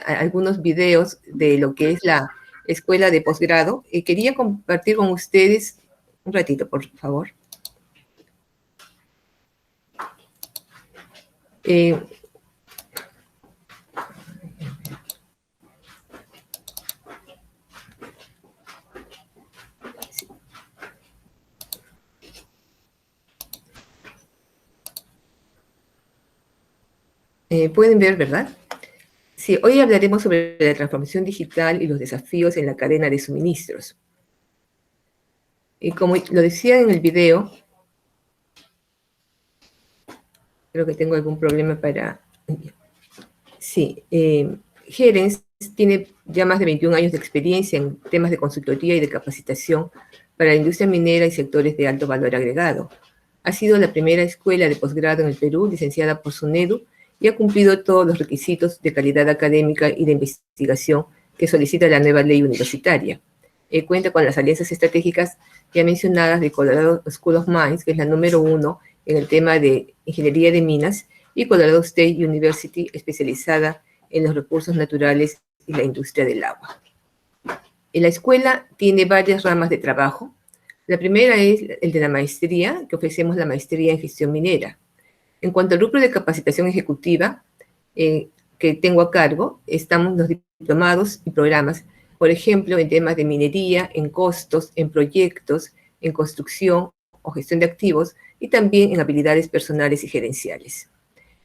algunos videos de lo que es la escuela de posgrado y quería compartir con ustedes un ratito, por favor. Pueden ver, ¿verdad? Sí, hoy hablaremos sobre la transformación digital y los desafíos en la cadena de suministros. Y como lo decía en el video, creo que tengo algún problema para... Sí, Gerens tiene ya más de 21 años de experiencia en temas de consultoría y de capacitación para la industria minera y sectores de alto valor agregado. Ha sido la primera escuela de posgrado en el Perú, licenciada por SUNEDU, y ha cumplido todos los requisitos de calidad académica y de investigación que solicita la nueva ley universitaria. Cuenta con las alianzas estratégicas ya mencionadas de Colorado School of Mines, que es la número 1 en el tema de ingeniería de minas, y Colorado State University, especializada en los recursos naturales y la industria del agua. La escuela tiene varias ramas de trabajo. La primera es el de la maestría, que ofrecemos la maestría en gestión minera. En cuanto al grupo de capacitación ejecutiva que tengo a cargo, estamos los diplomados y programas, por ejemplo, en temas de minería, en costos, en proyectos, en construcción o gestión de activos, y también en habilidades personales y gerenciales.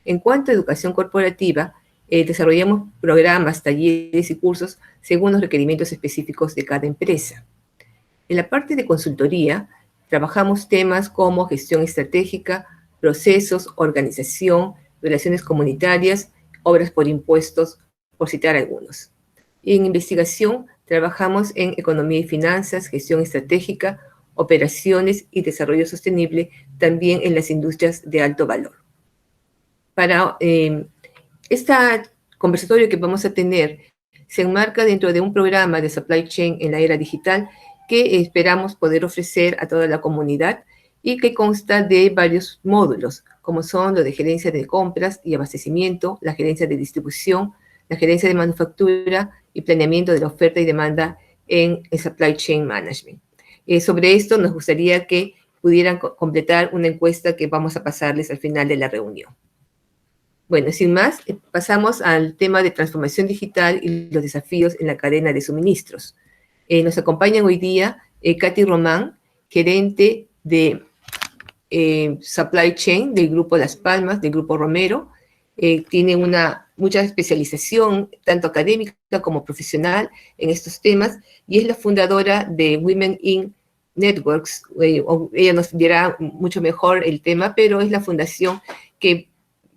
En cuanto a educación corporativa, desarrollamos programas, talleres y cursos según los requerimientos específicos de cada empresa. En la parte de consultoría, trabajamos temas como gestión estratégica, procesos, organización, relaciones comunitarias, obras por impuestos, por citar algunos. Y en investigación, trabajamos en economía y finanzas, gestión estratégica, operaciones y desarrollo sostenible, también en las industrias de alto valor. Para este conversatorio que vamos a tener se enmarca dentro de un programa de supply chain en la era digital que esperamos poder ofrecer a toda la comunidad y que consta de varios módulos, como son lo de gerencia de compras y abastecimiento, la gerencia de distribución, la gerencia de manufactura y planeamiento de la oferta y demanda en el supply chain management. Sobre esto nos gustaría que pudieran completar una encuesta que vamos a pasarles al final de la reunión. Bueno, sin más, pasamos al tema de transformación digital y los desafíos en la cadena de suministros. Nos acompañan hoy día Katy Román, gerente de Supply Chain del Grupo Las Palmas, del Grupo Romero. Tiene mucha especialización, tanto académica como profesional, en estos temas, y es la fundadora de Women in Networks. Ella nos dirá mucho mejor el tema, pero es la fundación que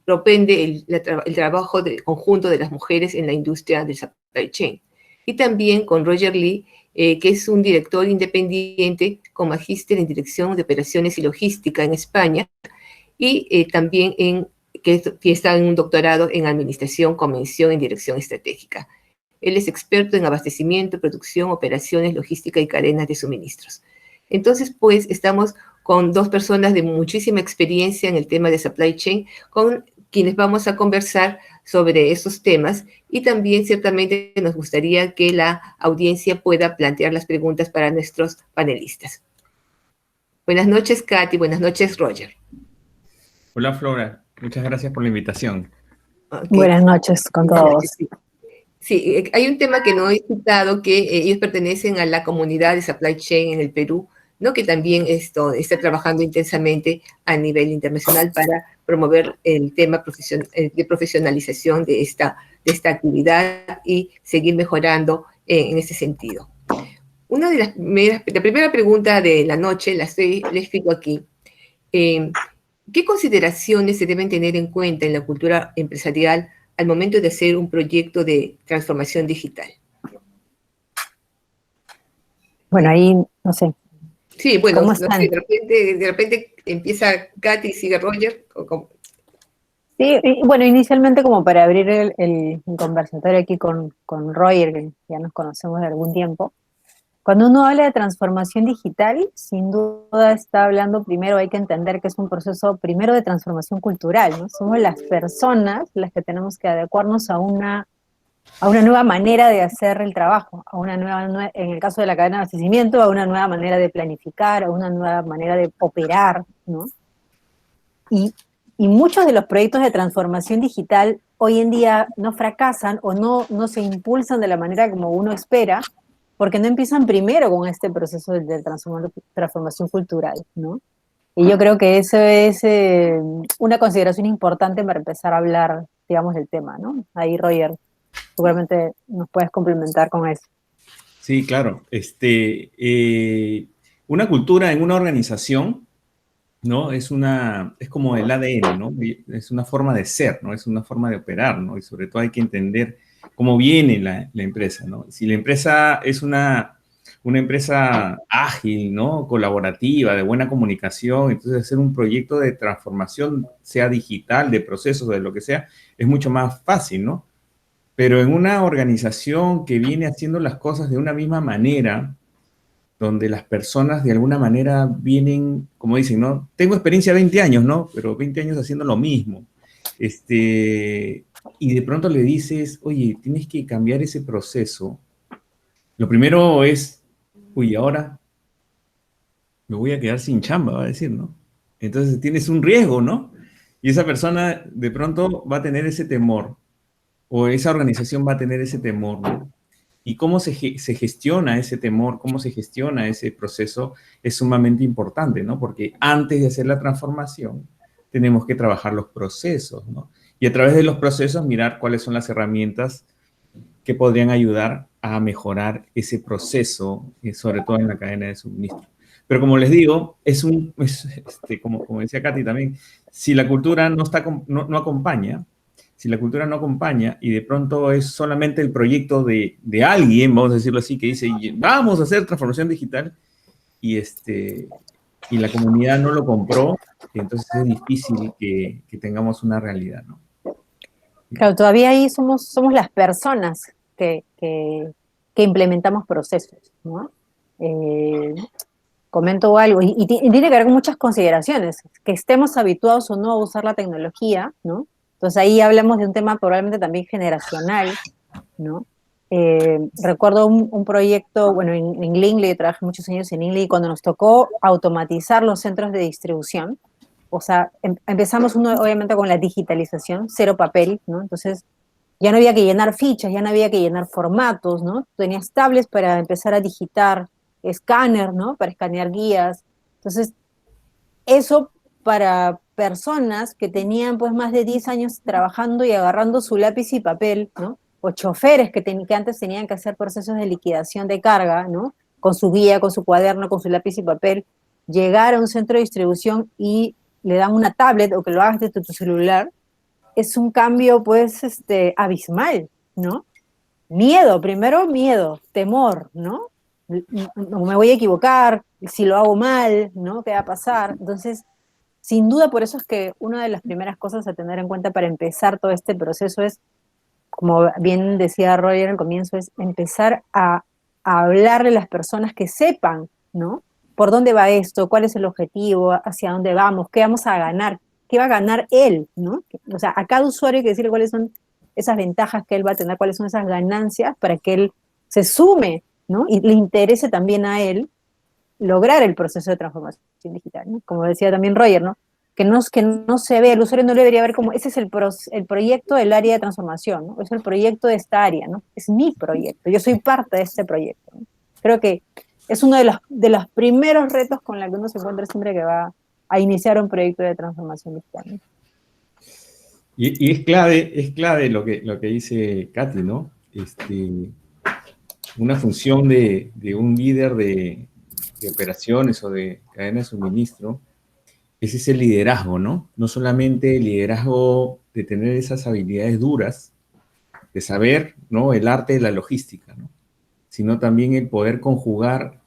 propende el trabajo conjunto de las mujeres en la industria del supply chain. Y también con Roger Lee, que es un director independiente con magíster en Dirección de Operaciones y Logística en España, y también que está en un doctorado en Administración con mención en Dirección Estratégica. Él es experto en abastecimiento, producción, operaciones, logística y cadenas de suministros. Entonces, pues, estamos con dos personas de muchísima experiencia en el tema de supply chain, con quienes vamos a conversar sobre esos temas, y también ciertamente nos gustaría que la audiencia pueda plantear las preguntas para nuestros panelistas. Buenas noches, Katy. Buenas noches, Roger. Hola, Flora. Muchas gracias por la invitación. Okay. Buenas noches con todos. Sí, hay un tema que no he citado, que ellos pertenecen a la comunidad de supply chain en el Perú, ¿no? Que también está trabajando intensamente a nivel internacional para promover el tema de profesionalización de esta actividad y seguir mejorando en ese sentido. La primera pregunta de la noche le explico aquí. ¿Qué consideraciones se deben tener en cuenta en la cultura empresarial al momento de hacer un proyecto de transformación digital? Bueno, ahí, no sé. Sí, bueno, no sé, de repente empieza Katy y sigue Roger. Sí, bueno, inicialmente como para abrir el conversatorio aquí con Roger, que ya nos conocemos de algún tiempo. Cuando uno habla de transformación digital, sin duda está hablando, primero hay que entender que es un proceso primero de transformación cultural, ¿no? Somos las personas las que tenemos que adecuarnos a una a una nueva manera de hacer el trabajo, a una nueva, en el caso de la cadena de abastecimiento, a una nueva manera de planificar, a una nueva manera de operar, ¿no? Y, y muchos de los proyectos de transformación digital hoy en día no fracasan o no se impulsan de la manera como uno espera, porque no empiezan primero con este proceso de transformación cultural, ¿no? Y yo creo que eso es una consideración importante para empezar a hablar, digamos, del tema, ¿no? Ahí, Roger, seguramente nos puedes complementar con eso. Sí, claro. Una cultura en una organización, ¿no? Es como el ADN, ¿no? Es una forma de ser, ¿no? Es una forma de operar, ¿no? Y sobre todo hay que entender cómo viene la empresa, ¿no? Si la empresa es una empresa ágil, ¿no? Colaborativa, de buena comunicación, entonces hacer un proyecto de transformación, sea digital, de procesos, de lo que sea, es mucho más fácil, ¿no? Pero en una organización que viene haciendo las cosas de una misma manera, donde las personas de alguna manera vienen, como dicen, ¿no? Tengo experiencia 20 años, ¿no? Pero 20 años haciendo lo mismo. Y de pronto le dices, oye, tienes que cambiar ese proceso. Lo primero es, uy, ahora me voy a quedar sin chamba, va a decir, ¿no? Entonces tienes un riesgo, ¿no? Y esa persona de pronto va a tener ese temor, o esa organización va a tener ese temor, ¿no? Y cómo se gestiona ese temor, cómo se gestiona ese proceso es sumamente importante, ¿no? Porque antes de hacer la transformación, tenemos que trabajar los procesos, ¿no? Y a través de los procesos mirar cuáles son las herramientas que podrían ayudar a mejorar ese proceso, sobre todo en la cadena de suministro. Pero como les digo, como decía Katy también, si la cultura no acompaña, si la cultura no acompaña y de pronto es solamente el proyecto de alguien, vamos a decirlo así, que dice, vamos a hacer transformación digital, y la comunidad no lo compró, entonces es difícil que tengamos una realidad, ¿no? Claro, todavía ahí somos las personas que implementamos procesos, ¿no? Eh, comento algo, y tiene que ver con muchas consideraciones, que estemos habituados o no a usar la tecnología, ¿no? Entonces ahí hablamos de un tema probablemente también generacional, ¿no? Recuerdo un proyecto, bueno, en Lingley, trabajé muchos años en Lingley, cuando nos tocó automatizar los centros de distribución, o sea, empezamos obviamente con la digitalización, cero papel, ¿no? Entonces ya no había que llenar fichas, ya no había que llenar formatos, ¿no? Tenías tablets para empezar a digitar, escáner, ¿no? Para escanear guías. Entonces, eso para personas que tenían pues más de 10 años trabajando y agarrando su lápiz y papel, ¿no? O choferes que antes tenían que hacer procesos de liquidación de carga, ¿no? Con su guía, con su cuaderno, con su lápiz y papel, llegar a un centro de distribución y le dan una tablet o que lo hagas desde tu celular, es un cambio pues abismal, ¿no? Miedo, primero miedo, temor, ¿no? No me voy a equivocar, si lo hago mal, ¿no? ¿Qué va a pasar? Entonces, sin duda, por eso es que una de las primeras cosas a tener en cuenta para empezar todo este proceso es, como bien decía Roger al comienzo, es empezar a hablarle a las personas que sepan, ¿no? ¿Por dónde va esto? ¿Cuál es el objetivo? ¿Hacia dónde vamos? ¿Qué vamos a ganar? ¿Qué va a ganar él? ¿No? O sea, a cada usuario hay que decirle cuáles son esas ventajas que él va a tener, cuáles son esas ganancias para que él se sume, ¿no? Y le interese también a él lograr el proceso de transformación digital, ¿no? Como decía también Roger, ¿no? Que no se ve, el usuario no lo debería ver como, ese es el proyecto del área de transformación, ¿no? Es el proyecto de esta área, ¿no? Es mi proyecto, yo soy parte de este proyecto, ¿no? Creo que es uno de los primeros retos con los que uno se encuentra siempre que va a iniciar un proyecto de transformación digital, ¿no? Y es clave lo que dice Katy, ¿no? Una función de un líder de operaciones o de cadena de suministro es ese liderazgo, ¿no? No solamente el liderazgo de tener esas habilidades duras, de saber, ¿no? El arte de la logística, ¿no? Sino también el poder conjugar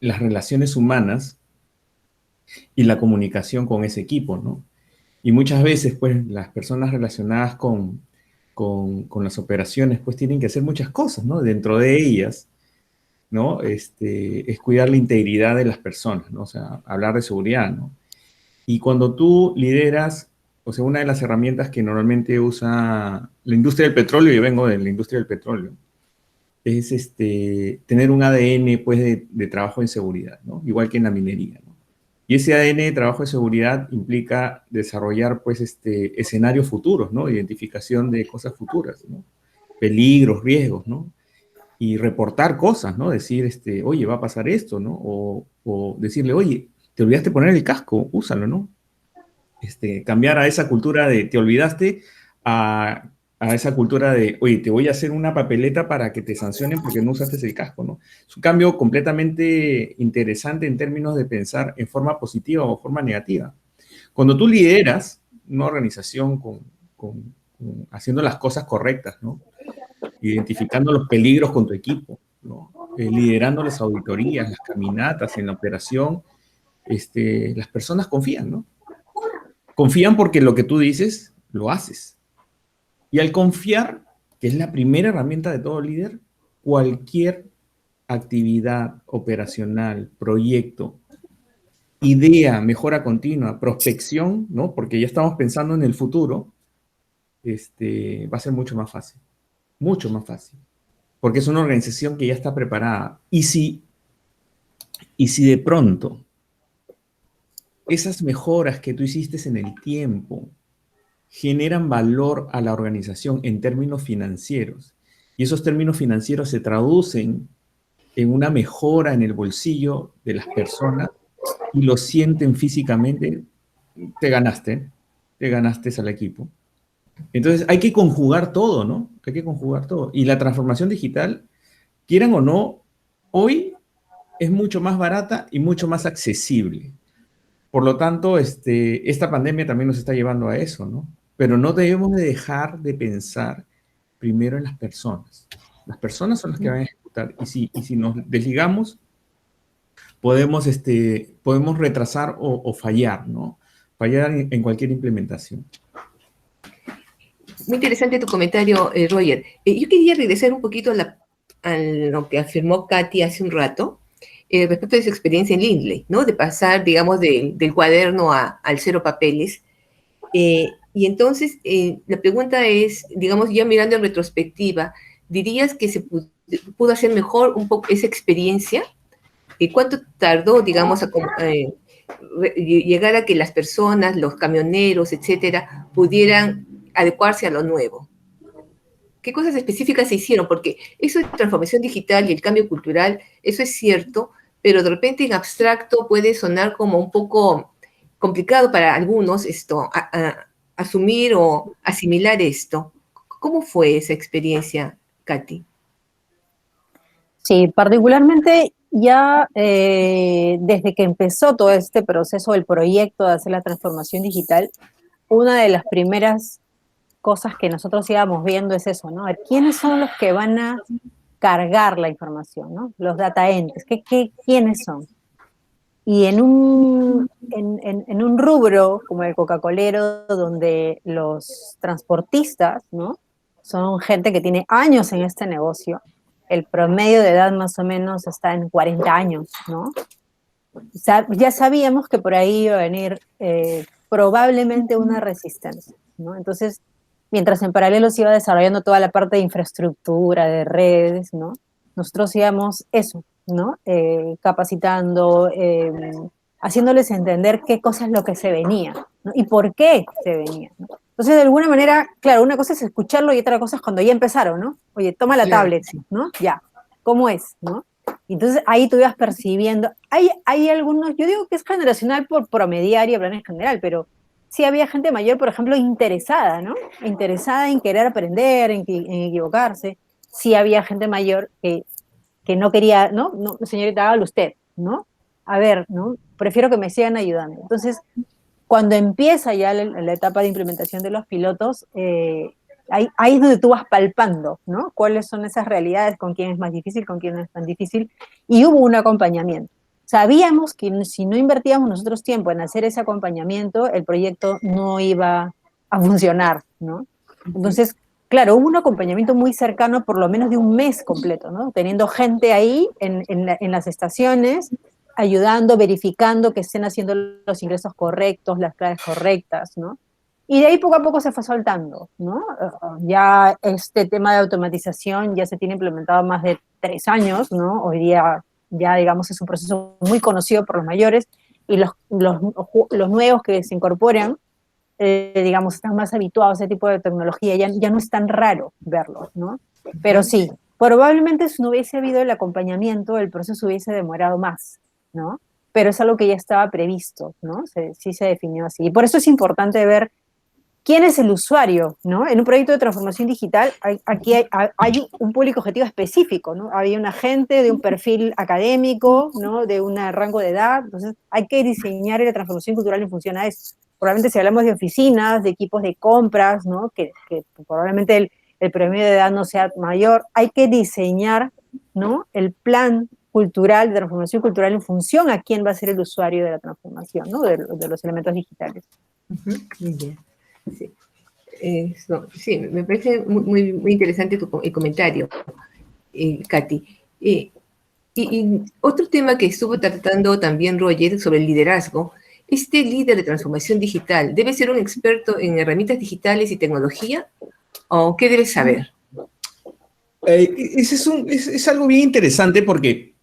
las relaciones humanas y la comunicación con ese equipo, ¿no? Y muchas veces, pues, las personas relacionadas con las operaciones, pues, tienen que hacer muchas cosas, ¿no? Dentro de ellas, ¿no? Es cuidar la integridad de las personas, ¿no? O sea, hablar de seguridad, ¿no? Y cuando tú lideras o sea, una de las herramientas que normalmente usa la industria del petróleo, yo vengo de la industria del petróleo, es tener un ADN pues, de trabajo en seguridad, ¿no? Igual que en la minería, ¿no? Y ese ADN de trabajo de seguridad implica desarrollar pues, escenarios futuros, ¿no? Identificación de cosas futuras, ¿no? Peligros, riesgos, ¿no? Y reportar cosas, ¿no? Decir, oye, va a pasar esto, ¿no? O decirle, oye, te olvidaste poner el casco, úsalo, ¿no? Cambiar a esa cultura de te olvidaste a esa cultura de, oye, te voy a hacer una papeleta para que te sancionen porque no usaste el casco, ¿no? Es un cambio completamente interesante en términos de pensar en forma positiva o forma negativa. Cuando tú lideras una organización haciendo las cosas correctas, ¿no? Identificando los peligros con tu equipo, ¿no? Liderando las auditorías, las caminatas en la operación, las personas confían, ¿no? Confían porque lo que tú dices, lo haces. Y al confiar, que es la primera herramienta de todo líder, cualquier actividad operacional, proyecto, idea, mejora continua, prospección, ¿no? Porque ya estamos pensando en el futuro, va a ser mucho más fácil. Mucho más fácil. Porque es una organización que ya está preparada. Y si de pronto esas mejoras que tú hiciste en el tiempo generan valor a la organización en términos financieros, y esos términos financieros se traducen en una mejora en el bolsillo de las personas y lo sienten físicamente, te ganaste al equipo. Entonces hay que conjugar todo, ¿no? Hay que conjugar todo. Y la transformación digital, quieran o no, hoy es mucho más barata y mucho más accesible. Por lo tanto, esta pandemia también nos está llevando a eso, ¿no? Pero no debemos de dejar de pensar primero en las personas. Las personas son las que van a ejecutar. Y si nos desligamos, podemos retrasar o fallar, ¿no? Fallar en cualquier implementación. Muy interesante tu comentario, Roger. Yo quería regresar un poquito a lo que afirmó Katy hace un rato, respecto de su experiencia en Lindley, ¿no? De pasar, digamos, del cuaderno al cero papeles. Y entonces, la pregunta es, digamos, ya mirando en retrospectiva, ¿dirías que se pudo hacer mejor un poco esa experiencia? ¿Cuánto tardó, digamos, llegar a que las personas, los camioneros, etcétera, pudieran adecuarse a lo nuevo? ¿Qué cosas específicas se hicieron? Porque eso de transformación digital y el cambio cultural, eso es cierto, pero de repente en abstracto puede sonar como un poco complicado para algunos asumir o asimilar esto. ¿Cómo fue esa experiencia, Katy? Sí, particularmente ya desde que empezó todo este proceso del proyecto de hacer la transformación digital, una de las primeras cosas que nosotros íbamos viendo es eso, ¿no? A ver, ¿quiénes son los que van a cargar la información, ¿no? Los data entes, ¿quiénes son? Y en un rubro como el coca-colero, donde los transportistas, ¿no? Son gente que tiene años en este negocio, el promedio de edad más o menos está en 40 años, ¿no? Ya sabíamos que por ahí iba a venir probablemente una resistencia, ¿no? Entonces, mientras en paralelo se iba desarrollando toda la parte de infraestructura, de redes, ¿no? Nosotros íbamos eso, ¿no? Capacitando, haciéndoles entender qué cosa es lo que se venía, ¿no? Y por qué se venía, ¿no? Entonces, de alguna manera, claro, una cosa es escucharlo y otra cosa es cuando ya empezaron, ¿no? Oye, toma la tablet, ¿no? Ya, ¿cómo es, no? Entonces ahí tú ibas percibiendo, hay algunos, yo digo que es generacional por promediar y hablar en general, pero sí había gente mayor, por ejemplo, interesada, ¿no? Interesada en querer aprender, en equivocarse. Sí había gente mayor que no quería, ¿no? No, señorita, hágalo usted, ¿no? A ver, ¿no? Prefiero que me sigan ayudando. Entonces, cuando empieza ya la etapa de implementación de los pilotos, ahí es donde tú vas palpando, ¿no? Cuáles son esas realidades, con quién es más difícil, con quién no es tan difícil, y hubo un acompañamiento. Sabíamos que si no invertíamos nosotros tiempo en hacer ese acompañamiento, el proyecto no iba a funcionar, ¿no? Entonces, claro, hubo un acompañamiento muy cercano, por lo menos de un mes completo, ¿no? Teniendo gente ahí en las estaciones, ayudando, verificando que estén haciendo los ingresos correctos, las claves correctas, ¿no? Y de ahí poco a poco se fue soltando, ¿no? Ya este tema de automatización ya se tiene implementado más de 3 años, ¿no? Hoy día ya, digamos, es un proceso muy conocido por los mayores y los nuevos que se incorporan, digamos, están más habituados a ese tipo de tecnología, ya no es tan raro verlos, ¿no? Pero sí, probablemente si no hubiese habido el acompañamiento, el proceso hubiese demorado más, ¿no? Pero es algo que ya estaba previsto, ¿no? Sí se definió así. Y por eso es importante ver quién es el usuario, ¿no? En un proyecto de transformación digital, aquí hay un público objetivo específico, ¿no? Había una gente de un perfil académico, ¿no? De un rango de edad, entonces hay que diseñar la transformación cultural en función a eso. Probablemente si hablamos de oficinas, de equipos de compras, ¿no? Que probablemente el promedio de edad no sea mayor, hay que diseñar, ¿no? El plan cultural, de transformación cultural en función a quién va a ser el usuario de la transformación, ¿no? De los elementos digitales. Muy bien. Sí. Sí, me parece muy interesante el comentario, Katy. Y otro tema que estuvo tratando también Roger sobre el liderazgo, este líder de transformación digital, ¿debe ser un experto en herramientas digitales y tecnología? ¿O qué debe saber? Es algo bien interesante porque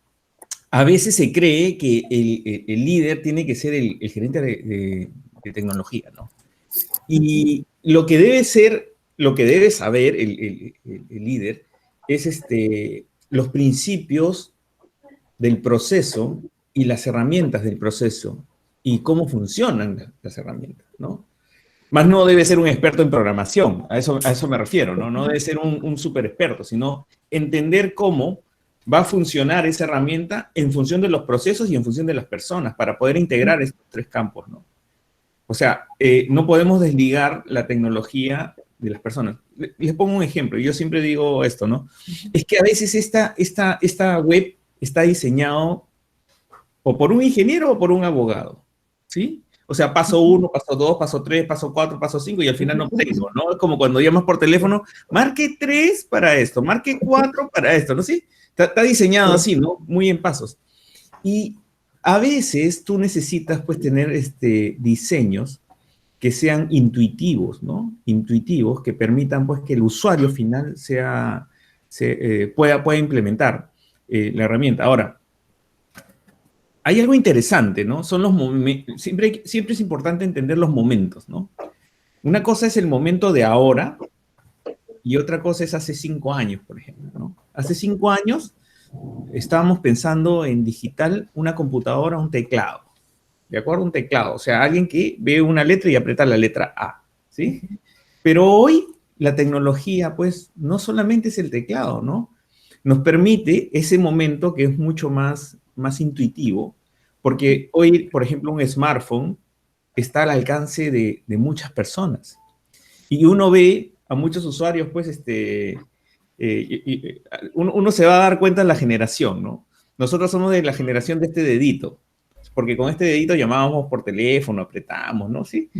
a veces se cree que el líder tiene que ser el gerente de tecnología, ¿no? Y lo que debe saber el líder es los principios del proceso y las herramientas del proceso y cómo funcionan las herramientas, ¿no? Más no debe ser un experto en programación, a eso me refiero, ¿no? No debe ser un súper experto, sino entender cómo va a funcionar esa herramienta en función de los procesos y en función de las personas para poder integrar estos 3 campos, ¿no? O sea, no podemos desligar la tecnología de las personas. Les pongo un ejemplo, yo siempre digo esto, ¿no? Es que a veces esta web está diseñado o por un ingeniero o por un abogado, ¿sí? O sea, paso 1, paso 2, paso 3, paso 4, paso 5 y al final no tengo, ¿no? Es como cuando llamas por teléfono, marque 3 para esto, marque 4 para esto, ¿no? ¿Sí? Está diseñado así, ¿no? Muy en pasos. Y a veces tú necesitas, pues, tener diseños que sean intuitivos, ¿no? Intuitivos, que permitan, pues, que el usuario final pueda implementar la herramienta. Ahora, hay algo interesante, ¿no? Son los momentos. Siempre es importante entender los momentos, ¿no? Una cosa es el momento de ahora y otra cosa es hace 5 años, por ejemplo, ¿no? Hace 5 años estábamos pensando en digital una computadora, un teclado. ¿De acuerdo? Un teclado. O sea, alguien que ve una letra y aprieta la letra A, ¿sí? Pero hoy la tecnología, pues, no solamente es el teclado, ¿no? Nos permite ese momento que es mucho más intuitivo, porque hoy, por ejemplo, un smartphone está al alcance de muchas personas. Y uno ve a muchos usuarios, pues, uno se va a dar cuenta de la generación, ¿no? Nosotros somos de la generación de este dedito, porque con este dedito llamábamos por teléfono, apretamos, ¿no? ¿Sí?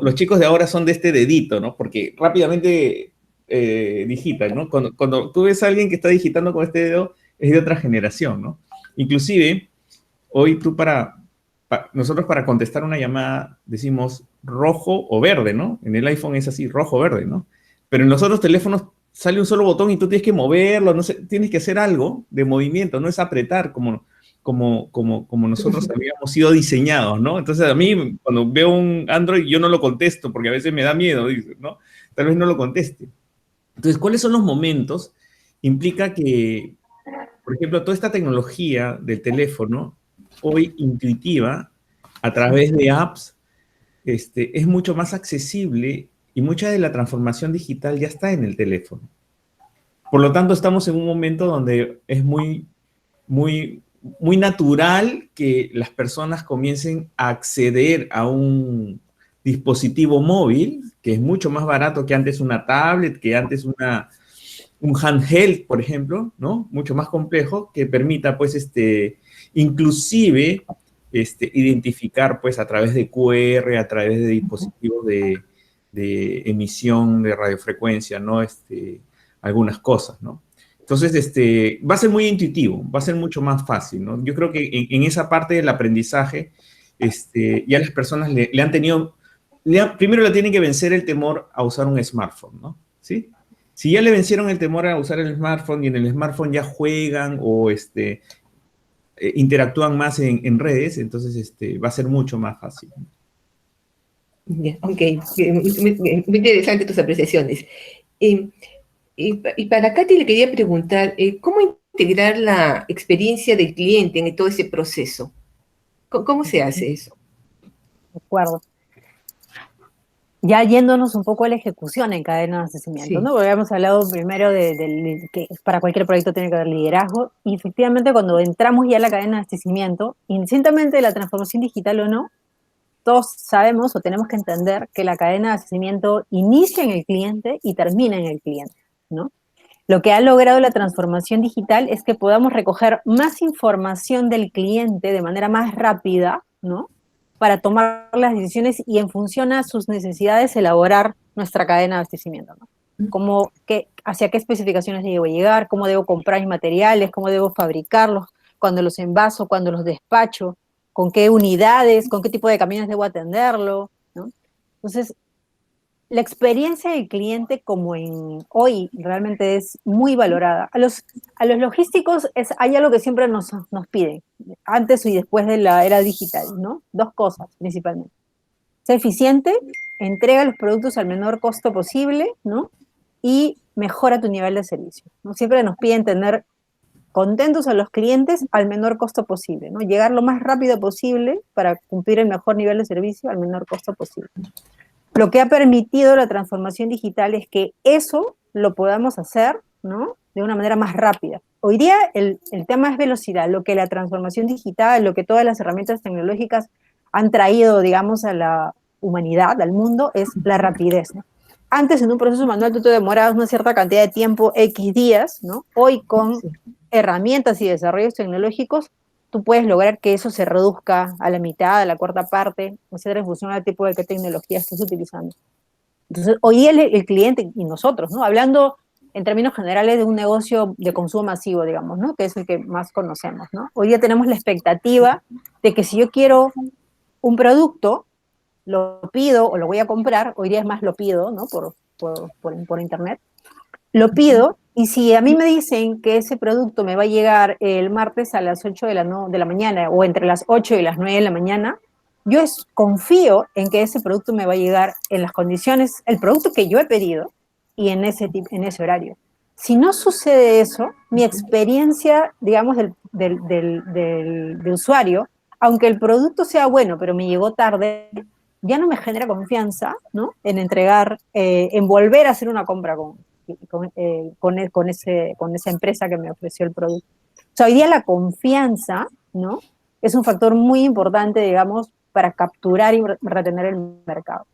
Los chicos de ahora son de este dedito, ¿no? Porque rápidamente digitan, ¿no? Cuando tú ves a alguien que está digitando con este dedo, es de otra generación, ¿no? Inclusive, hoy tú nosotros para contestar una llamada decimos rojo o verde, ¿no? En el iPhone es así, rojo o verde, ¿no? Pero en los otros teléfonos sale un solo botón y tú tienes que moverlo, no sé, tienes que hacer algo de movimiento, no es apretar como nosotros habíamos sido diseñados, ¿no? Entonces a mí, cuando veo un Android, yo no lo contesto, porque a veces me da miedo, ¿no? Tal vez no lo conteste. Entonces, ¿cuáles son los momentos? Implica que, por ejemplo, toda esta tecnología del teléfono, hoy intuitiva, a través de apps, es mucho más accesible y mucha de la transformación digital ya está en el teléfono. Por lo tanto, estamos en un momento donde es muy natural que las personas comiencen a acceder a un dispositivo móvil, que es mucho más barato que antes una tablet, que antes un handheld, por ejemplo, ¿no? Mucho más complejo, que permita, pues, inclusive, identificar, pues, a través de QR, a través de dispositivos de emisión de radiofrecuencia, ¿no? Algunas cosas, ¿no? Entonces, va a ser muy intuitivo, va a ser mucho más fácil, ¿no? Yo creo que en esa parte del aprendizaje, ya las personas le han tenido primero le tienen que vencer el temor a usar un smartphone, ¿no? ¿Sí? Si ya le vencieron el temor a usar el smartphone y en el smartphone ya juegan o interactúan más en redes, entonces va a ser mucho más fácil. Ya, ok, muy interesante tus apreciaciones. Y para Katy le quería preguntar, ¿cómo integrar la experiencia del cliente en todo ese proceso? ¿Cómo se hace eso? De acuerdo. Ya yéndonos un poco a la ejecución en cadena de abastecimiento, Sí. ¿no? Porque habíamos hablado primero de que para cualquier proyecto tiene que haber liderazgo, y efectivamente cuando entramos ya a la cadena de abastecimiento, indistintamente de la transformación digital o no, todos sabemos o tenemos que entender que la cadena de abastecimiento inicia en el cliente y termina en el cliente, ¿no? Lo que ha logrado la transformación digital es que podamos recoger más información del cliente de manera más rápida, ¿no? Para tomar las decisiones y en función a sus necesidades elaborar nuestra cadena de abastecimiento, ¿no? Hacia qué especificaciones debo llegar, cómo debo comprar mis materiales, cómo debo fabricarlos, cuando los envaso, cuando los despacho, con qué unidades, con qué tipo de camiones debo atenderlo, ¿no? Entonces, la experiencia del cliente como en hoy realmente es muy valorada. A los logísticos hay algo que siempre nos piden, antes y después de la era digital, ¿no? Dos cosas principalmente. Sea eficiente, entrega los productos al menor costo posible, ¿no? Y mejora tu nivel de servicio, ¿no? Siempre nos piden tener contentos a los clientes al menor costo posible, ¿no? Llegar lo más rápido posible para cumplir el mejor nivel de servicio al menor costo posible. Lo que ha permitido la transformación digital es que eso lo podamos hacer, ¿no? De una manera más rápida. Hoy día el tema es velocidad, lo que la transformación digital, lo que todas las herramientas tecnológicas han traído, digamos, a la humanidad, al mundo, es la rapidez, ¿no? Antes, en un proceso manual, tú te demorabas una cierta cantidad de tiempo, X días, ¿no? Hoy, con herramientas y desarrollos tecnológicos, tú puedes lograr que eso se reduzca a la mitad, a la cuarta parte, etcétera, en función al tipo de qué tecnología estés utilizando. Entonces, hoy día el cliente y nosotros, ¿no? Hablando en términos generales de un negocio de consumo masivo, digamos, ¿no? Que es el que más conocemos, ¿no? Hoy día tenemos la expectativa de que si yo quiero un producto, lo pido o lo voy a comprar, hoy día es más lo pido, ¿no? Por internet, lo pido, y si a mí me dicen que ese producto me va a llegar el martes a las 8 de la mañana o entre las 8 y las 9 de la mañana, yo confío en que ese producto me va a llegar en las condiciones, el producto que yo he pedido y en ese horario. Si no sucede eso, mi experiencia, digamos, del usuario, aunque el producto sea bueno, pero me llegó tarde, ya no me genera confianza, ¿no? En entregar, en volver a hacer una compra con esa empresa que me ofreció el producto. O sea, hoy día la confianza, ¿no? Es un factor muy importante, digamos, para capturar y retener el mercado.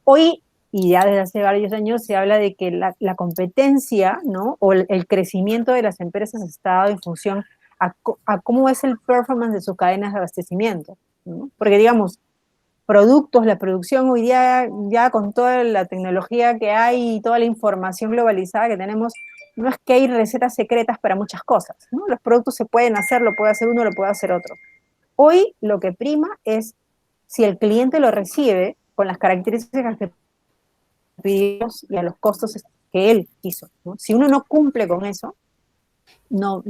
Hoy, y ya desde hace varios años, se habla de que la competencia, ¿no? O el crecimiento de las empresas está dado en función a cómo es el performance de sus cadenas de abastecimiento, ¿no? Porque, digamos, productos, la producción hoy día, ya con toda la tecnología que hay y toda la información globalizada que tenemos, no es que hay recetas secretas para muchas cosas, ¿no? Los productos se pueden hacer, lo puede hacer uno, lo puede hacer otro. Hoy lo que prima es si el cliente lo recibe con las características que pedimos y a los costos que él quiso, ¿no? Si uno no cumple con eso, no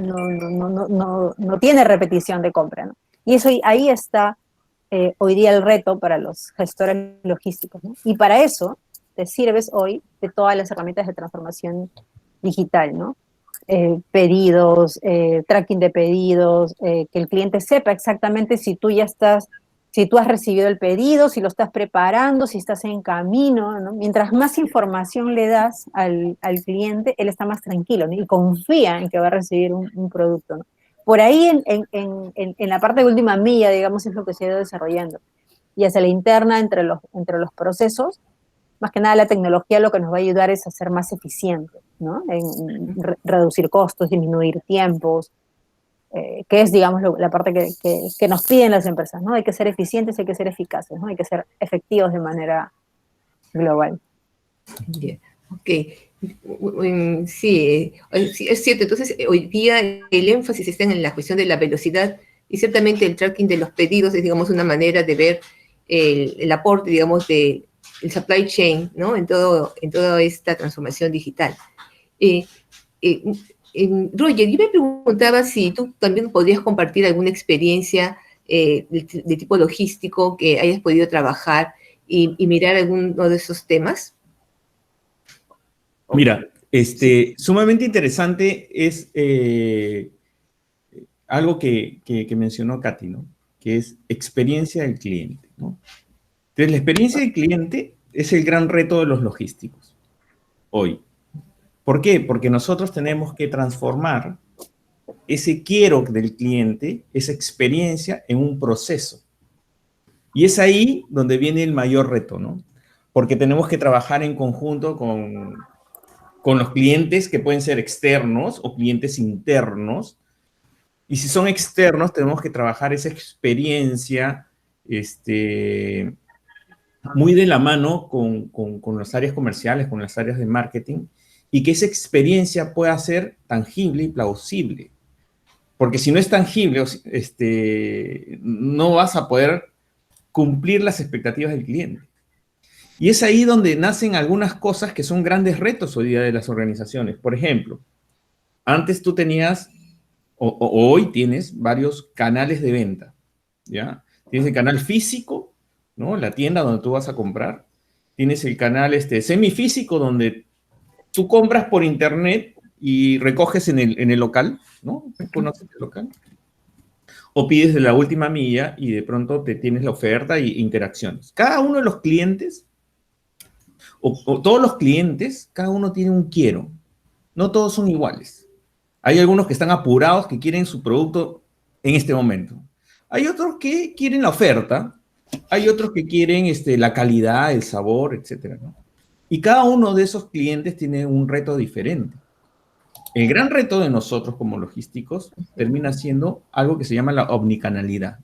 tiene repetición de compra, ¿no? Y eso ahí está hoy día el reto para los gestores logísticos, ¿no? Y para eso te sirves hoy de todas las herramientas de transformación digital, ¿no? Pedidos, tracking de pedidos, que el cliente sepa exactamente si tú has recibido el pedido, si lo estás preparando, si estás en camino, ¿no? Mientras más información le das al cliente, él está más tranquilo, ¿no? Y confía en que va a recibir un producto, ¿no? Por ahí en la parte de última milla, digamos, es lo que se ha ido desarrollando. Y hacia la interna, entre los procesos, más que nada la tecnología lo que nos va a ayudar es a ser más eficientes, ¿no? En reducir costos, disminuir tiempos, que es, digamos, la parte que nos piden las empresas, ¿no? Hay que ser eficientes, hay que ser eficaces, ¿no? Hay que ser efectivos de manera global. Yeah. Ok. Sí, es cierto. Entonces, hoy día el énfasis está en la cuestión de la velocidad y ciertamente el tracking de los pedidos es, digamos, una manera de ver el aporte, digamos, de el supply chain, ¿no? En toda esta transformación digital. Roger, yo me preguntaba si tú también podrías compartir alguna experiencia de tipo logístico que hayas podido trabajar y mirar alguno de esos temas. Mira, sumamente interesante es algo que mencionó Katy, ¿no? Que es experiencia del cliente, ¿no? Entonces, la experiencia del cliente es el gran reto de los logísticos hoy. ¿Por qué? Porque nosotros tenemos que transformar ese quiero del cliente, esa experiencia, en un proceso. Y es ahí donde viene el mayor reto, ¿no? Porque tenemos que trabajar en conjunto con los clientes que pueden ser externos o clientes internos. Y si son externos, tenemos que trabajar esa experiencia muy de la mano con las áreas comerciales, con las áreas de marketing, y que esa experiencia pueda ser tangible y plausible. Porque si no es tangible, no vas a poder cumplir las expectativas del cliente. Y es ahí donde nacen algunas cosas que son grandes retos hoy día de las organizaciones. Por ejemplo, antes tú tenías, o hoy tienes, varios canales de venta, ¿ya? Tienes el canal físico, ¿no? La tienda donde tú vas a comprar. Tienes el canal semifísico, donde tú compras por internet y recoges en el local, ¿no? ¿Conoces el local? O pides de la última milla y de pronto te tienes la oferta e interacciones. Cada uno de los clientes, o todos los clientes, cada uno tiene un quiero. No todos son iguales. Hay algunos que están apurados, que quieren su producto en este momento. Hay otros que quieren la oferta. Hay otros que quieren la calidad, el sabor, etcétera, ¿no? Y cada uno de esos clientes tiene un reto diferente. El gran reto de nosotros como logísticos termina siendo algo que se llama la omnicanalidad,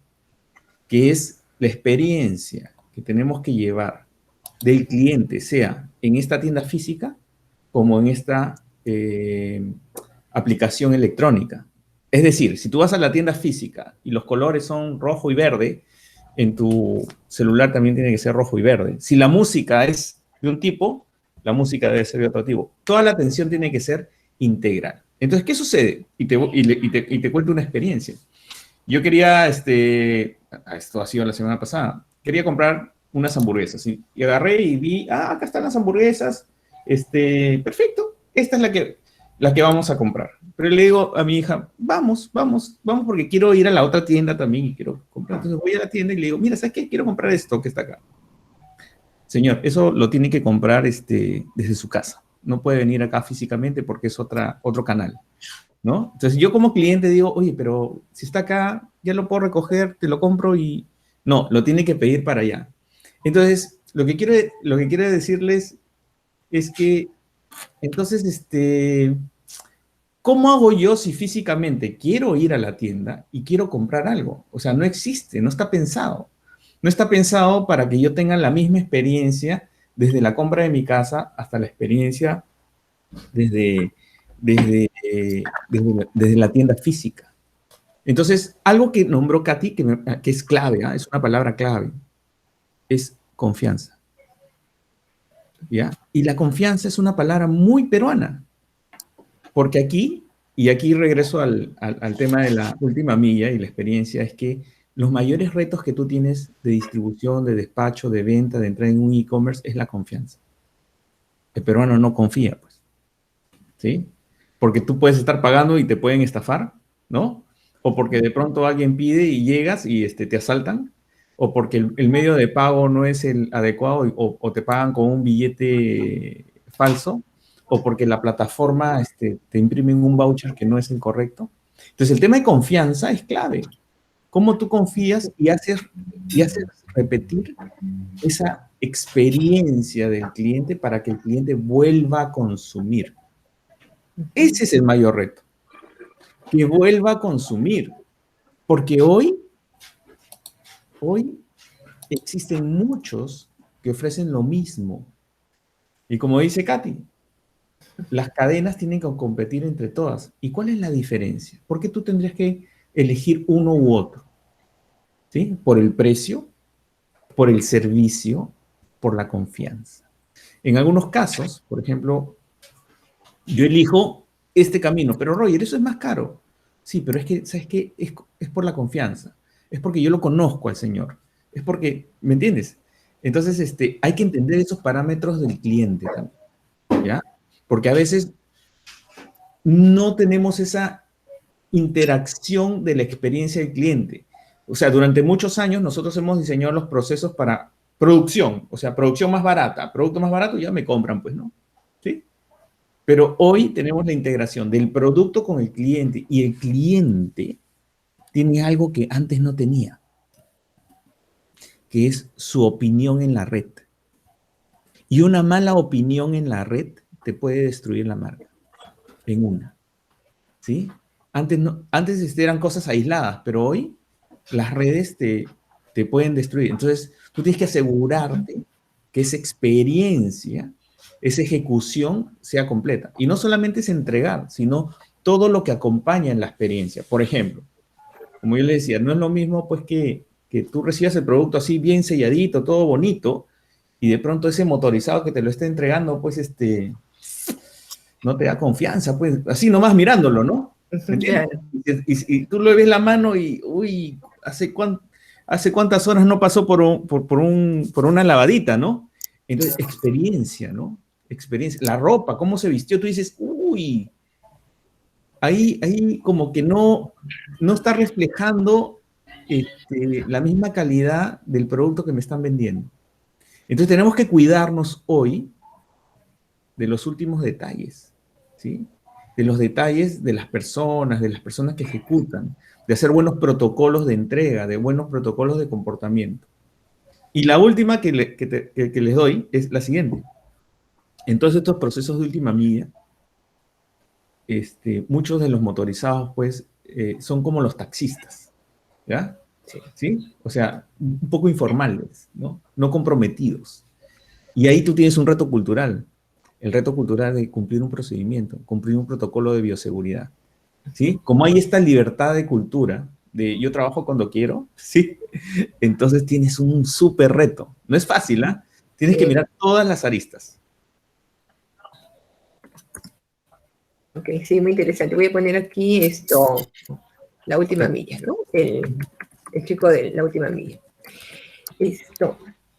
que es la experiencia que tenemos que llevar del cliente, sea en esta tienda física como en esta aplicación electrónica. Es decir, si tú vas a la tienda física y los colores son rojo y verde, en tu celular también tiene que ser rojo y verde. Si la música es de un tipo, la música debe ser de otro tipo. Toda la atención tiene que ser integral. Entonces, ¿qué sucede? Y te cuento una experiencia. Yo quería, esto ha sido la semana pasada, quería comprar unas hamburguesas y agarré y vi, acá están las hamburguesas, perfecto, esta es la que vamos a comprar. Pero le digo a mi hija, vamos, porque quiero ir a la otra tienda también y quiero comprar. Entonces voy a la tienda y le digo, mira, ¿sabes qué? Quiero comprar esto que está acá. Señor, eso lo tiene que comprar desde su casa. No puede venir acá físicamente porque es otro canal, ¿no? Entonces yo como cliente digo, oye, pero si está acá, ya lo puedo recoger, te lo compro y... No, lo tiene que pedir para allá. Entonces, lo que quiero decirles es que, entonces, ¿cómo hago yo si físicamente quiero ir a la tienda y quiero comprar algo? O sea, no existe, no está pensado. No está pensado para que yo tenga la misma experiencia desde la compra de mi casa hasta la experiencia desde la tienda física. Entonces, algo que nombró Katy, que es clave, es una palabra clave, es confianza. ¿Ya? Y la confianza es una palabra muy peruana, porque aquí regreso al tema de la última milla y la experiencia, es que los mayores retos que tú tienes de distribución, de despacho, de venta, de entrar en un e-commerce es la confianza. El peruano no confía, pues. ¿Sí? Porque tú puedes estar pagando y te pueden estafar, ¿no? O porque de pronto alguien pide y llegas y te asaltan, o porque el medio de pago no es el adecuado o te pagan con un billete falso, o porque la plataforma te imprimen un voucher que no es el correcto. Entonces, el tema de confianza es clave. ¿Cómo tú confías y haces repetir esa experiencia del cliente para que el cliente vuelva a consumir? Ese es el mayor reto, que vuelva a consumir, porque hoy existen muchos que ofrecen lo mismo. Y como dice Katy, las cadenas tienen que competir entre todas. ¿Y cuál es la diferencia? ¿Por qué tú tendrías que elegir uno u otro? ¿Sí? ¿Por el precio? ¿Por el servicio? por la confianza. En algunos casos, por ejemplo, yo elijo este camino, pero Roger, eso es más caro. Sí, pero es que, ¿sabes qué? Es por la confianza. Es porque yo lo conozco al Señor. Es porque, ¿me entiendes? Entonces, hay que entender esos parámetros del cliente también, ¿ya? Porque a veces no tenemos esa interacción de la experiencia del cliente. O sea, durante muchos años nosotros hemos diseñado los procesos para producción, o sea, producción más barata, producto más barato, ya me compran, pues, ¿no? ¿Sí? Pero hoy tenemos la integración del producto con el cliente y el cliente tiene algo que antes no tenía, que es su opinión en la red. Y una mala opinión en la red te puede destruir la marca, en una, ¿sí? Antes, no, antes eran cosas aisladas, pero hoy las redes te pueden destruir. Entonces, tú tienes que asegurarte que esa experiencia, esa ejecución sea completa. Y no solamente es entregar, sino todo lo que acompaña en la experiencia. Por ejemplo, como yo le decía, no es lo mismo pues que tú recibas el producto así bien selladito, todo bonito, y de pronto ese motorizado que te lo esté entregando, pues no te da confianza, pues así nomás mirándolo, ¿no? ¿Me entiendes? Claro. Y tú le ves la mano y, uy, ¿hace cuántas horas no pasó por una lavadita, ¿no? Entonces, experiencia, ¿no? Experiencia. La ropa, cómo se vistió, tú dices, uy, ahí como que no está reflejando la misma calidad del producto que me están vendiendo. Entonces, tenemos que cuidarnos hoy de los últimos detalles, ¿sí? De los detalles de las personas que ejecutan, de hacer buenos protocolos de entrega, de buenos protocolos de comportamiento. Y la última que les doy es la siguiente. En todos estos procesos de última milla, muchos de los motorizados, pues, son como los taxistas, ¿ya? Sí. ¿Sí? O sea, un poco informales, ¿no? No comprometidos. Y ahí tú tienes un reto cultural. El reto cultural de cumplir un procedimiento, cumplir un protocolo de bioseguridad, ¿sí? Como hay esta libertad de cultura, de yo trabajo cuando quiero, ¿sí? Entonces tienes un súper reto. No es fácil, ¿ah? Tienes que mirar todas las aristas. Ok, sí, muy interesante. Voy a poner aquí la última milla, ¿no? El chico de la última milla.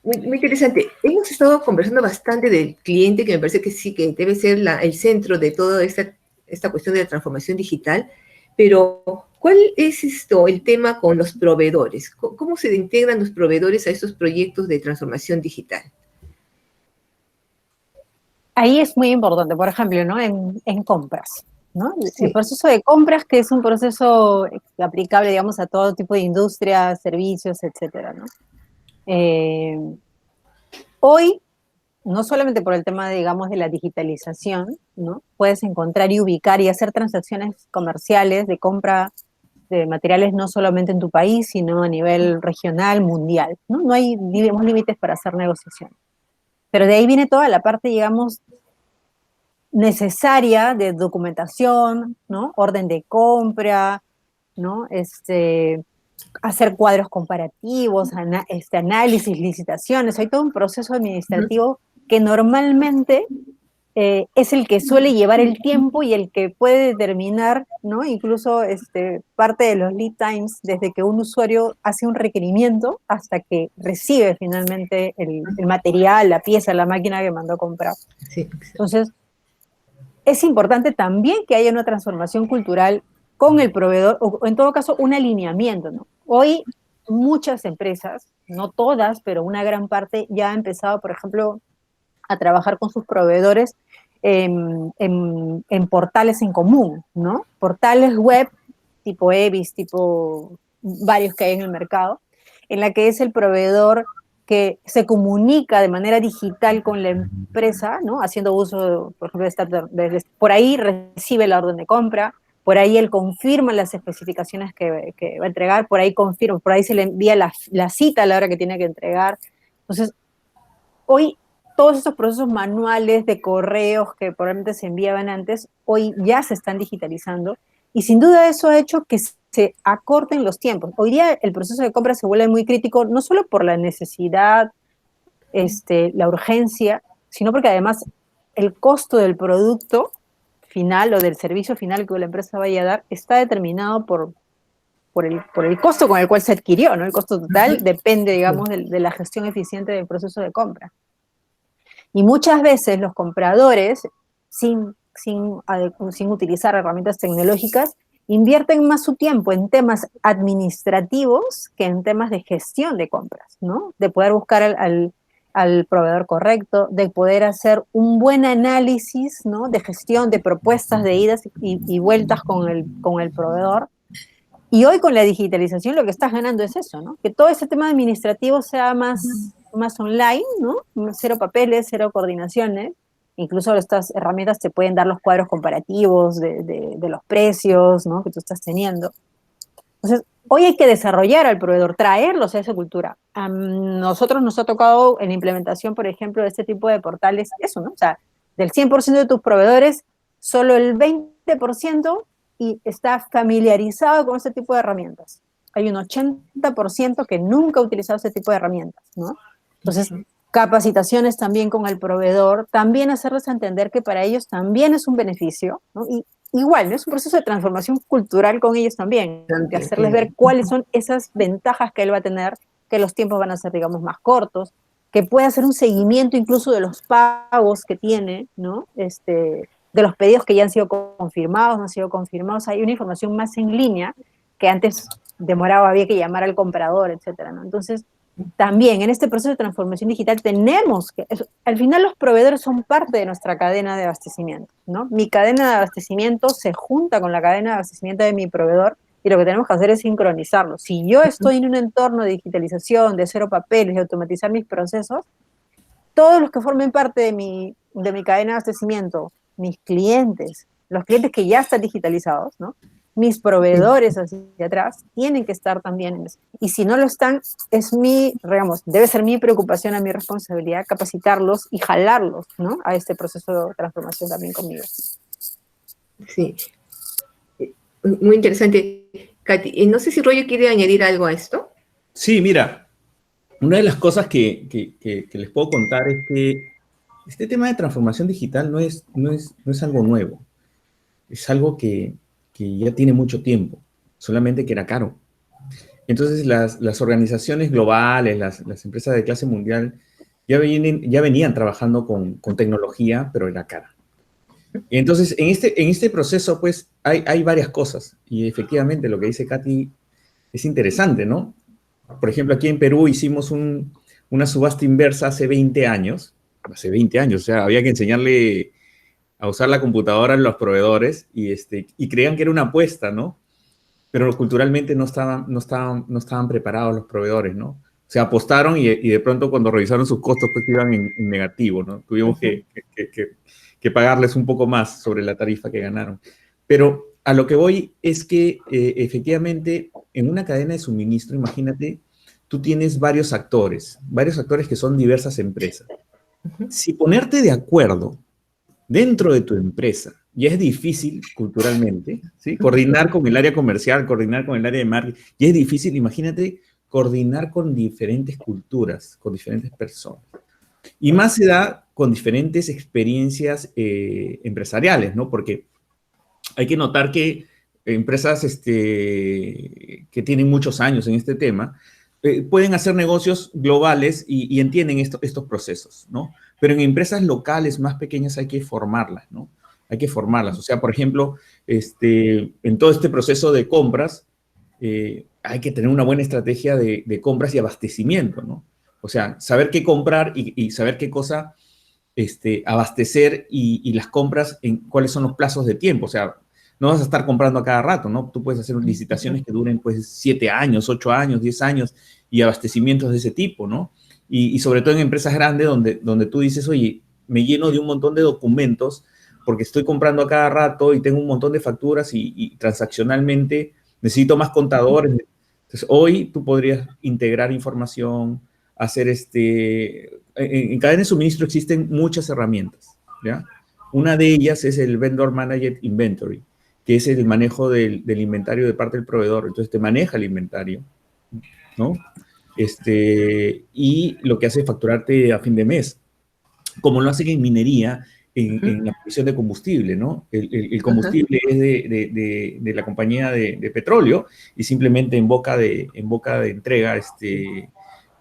Muy interesante. Hemos estado conversando bastante del cliente, que me parece que sí, que debe ser el centro de toda esta cuestión de la transformación digital, pero ¿cuál es el tema con los proveedores? ¿Cómo se integran los proveedores a estos proyectos de transformación digital? Ahí es muy importante, por ejemplo, ¿no? En compras, ¿no? Sí. El proceso de compras, que es un proceso aplicable, digamos, a todo tipo de industria, servicios, etcétera, ¿no? Hoy, no solamente por el tema, digamos, de la digitalización, ¿no? Puedes encontrar y ubicar y hacer transacciones comerciales de compra de materiales no solamente en tu país, sino a nivel regional, mundial, ¿no? No hay, digamos, límites para hacer negociación. Pero de ahí viene toda la parte, digamos, necesaria de documentación, ¿no? Orden de compra, ¿no? Hacer cuadros comparativos, análisis, licitaciones. Hay todo un proceso administrativo que normalmente es el que suele llevar el tiempo y el que puede determinar, ¿no? Incluso parte de los lead times desde que un usuario hace un requerimiento hasta que recibe finalmente el material, la pieza, la máquina que mandó a comprar. Sí. Entonces, es importante también que haya una transformación cultural con el proveedor, o en todo caso, un alineamiento, ¿no? Hoy muchas empresas, no todas, pero una gran parte ya ha empezado, por ejemplo, a trabajar con sus proveedores en portales en común, ¿no? Portales web tipo EBIS, tipo varios que hay en el mercado, en la que es el proveedor que se comunica de manera digital con la empresa, ¿no? Haciendo uso, por ejemplo, por ahí recibe la orden de compra, por ahí él confirma las especificaciones que va a entregar, por ahí confirma, por ahí se le envía la cita a la hora que tiene que entregar. Entonces, hoy todos esos procesos manuales de correos que probablemente se enviaban antes, hoy ya se están digitalizando y sin duda eso ha hecho que se acorten los tiempos. Hoy día el proceso de compra se vuelve muy crítico, no solo por la necesidad la urgencia, sino porque además el costo del producto final o del servicio final que la empresa vaya a dar está determinado por el costo con el cual se adquirió, ¿no? El costo total depende, digamos, de la gestión eficiente del proceso de compra. Y muchas veces los compradores, sin utilizar herramientas tecnológicas, invierten más su tiempo en temas administrativos que en temas de gestión de compras, ¿no? De poder buscar al proveedor correcto, de poder hacer un buen análisis, ¿no? De gestión, de propuestas de idas y vueltas con el proveedor. Y hoy con la digitalización lo que estás ganando es eso, ¿no? Que todo ese tema administrativo sea más online, ¿no? Cero papeles, cero coordinaciones. Incluso estas herramientas te pueden dar los cuadros comparativos de los precios, ¿no? Que tú estás teniendo. Entonces, hoy hay que desarrollar al proveedor, traerlos a esa cultura. A nosotros nos ha tocado en la implementación, por ejemplo, de este tipo de portales, eso, ¿no? O sea, del 100% de tus proveedores, solo el 20% y está familiarizado con ese tipo de herramientas. Hay un 80% que nunca ha utilizado ese tipo de herramientas, ¿no? Entonces, capacitaciones también con el proveedor, también hacerles entender que para ellos también es un beneficio, ¿no? Y igual, ¿no? Es un proceso de transformación cultural con ellos también, de hacerles ver cuáles son esas ventajas que él va a tener, que los tiempos van a ser, digamos, más cortos, que puede hacer un seguimiento incluso de los pagos que tiene, ¿no? De los pedidos que ya han sido confirmados, no han sido confirmados. Hay una información más en línea que antes demoraba, había que llamar al comprador, etcétera, ¿no? Entonces, también en este proceso de transformación digital tenemos que, al final los proveedores son parte de nuestra cadena de abastecimiento, ¿no? Mi cadena de abastecimiento se junta con la cadena de abastecimiento de mi proveedor y lo que tenemos que hacer es sincronizarlo. Si yo estoy en un entorno de digitalización, de cero papeles, de automatizar mis procesos, todos los que formen parte de mi cadena de abastecimiento, mis clientes, los clientes que ya están digitalizados, ¿no? Mis proveedores hacia atrás tienen que estar también en eso. Y si no lo están, debe ser mi preocupación, mi responsabilidad capacitarlos y jalarlos, ¿no? A este proceso de transformación también conmigo. Sí, muy interesante. Katy, no sé si Roger quiere añadir algo a esto. Sí, mira, una de las cosas que les puedo contar es que este tema de transformación digital no es algo nuevo. Es algo que ya tiene mucho tiempo, solamente que era caro. Entonces las organizaciones globales, las empresas de clase mundial, ya venían trabajando con tecnología, pero era cara. Entonces, en este proceso, pues, hay varias cosas. Y efectivamente, lo que dice Katy es interesante, ¿no? Por ejemplo, aquí en Perú hicimos una subasta inversa hace 20 años. Hace 20 años, o sea, había que enseñarle a usar la computadora a los proveedores y creían que era una apuesta, ¿no? Pero culturalmente no estaban preparados los proveedores, ¿no? O sea, apostaron y de pronto cuando revisaron sus costos, pues iban en negativo, ¿no? Tuvimos que pagarles un poco más sobre la tarifa que ganaron. Pero a lo que voy es que efectivamente en una cadena de suministro, imagínate, tú tienes varios actores que son diversas empresas. Si ponerte de acuerdo dentro de tu empresa ya es difícil culturalmente, ¿sí? Coordinar con el área comercial, coordinar con el área de marketing, ya es difícil, imagínate coordinar con diferentes culturas, con diferentes personas. Y más se da con diferentes experiencias empresariales, ¿no? Porque hay que notar que empresas que tienen muchos años en este tema pueden hacer negocios globales y entienden estos procesos, ¿no? Pero en empresas locales más pequeñas hay que formarlas, ¿no? Hay que formarlas. O sea, por ejemplo, en todo este proceso de compras, hay que tener una buena estrategia de compras y abastecimiento, ¿no? O sea, saber qué comprar y saber qué cosa abastecer y las compras, cuáles son los plazos de tiempo. O sea, no vas a estar comprando a cada rato, ¿no? Tú puedes hacer licitaciones que duren, pues, 7 años, 8 años, 10 años y abastecimientos de ese tipo, ¿no? Y sobre todo en empresas grandes donde tú dices, oye, me lleno de un montón de documentos porque estoy comprando a cada rato y tengo un montón de facturas y transaccionalmente necesito más contadores. Entonces, hoy tú podrías integrar información, hacer en cadena de suministro existen muchas herramientas, ¿ya? Una de ellas es el Vendor Managed Inventory, que es el manejo del inventario de parte del proveedor. Entonces, te maneja el inventario, ¿no? y lo que hace es facturarte a fin de mes, como lo hacen en minería, en la provisión de combustible, ¿no? El combustible es de la compañía de petróleo y simplemente en boca de entrega,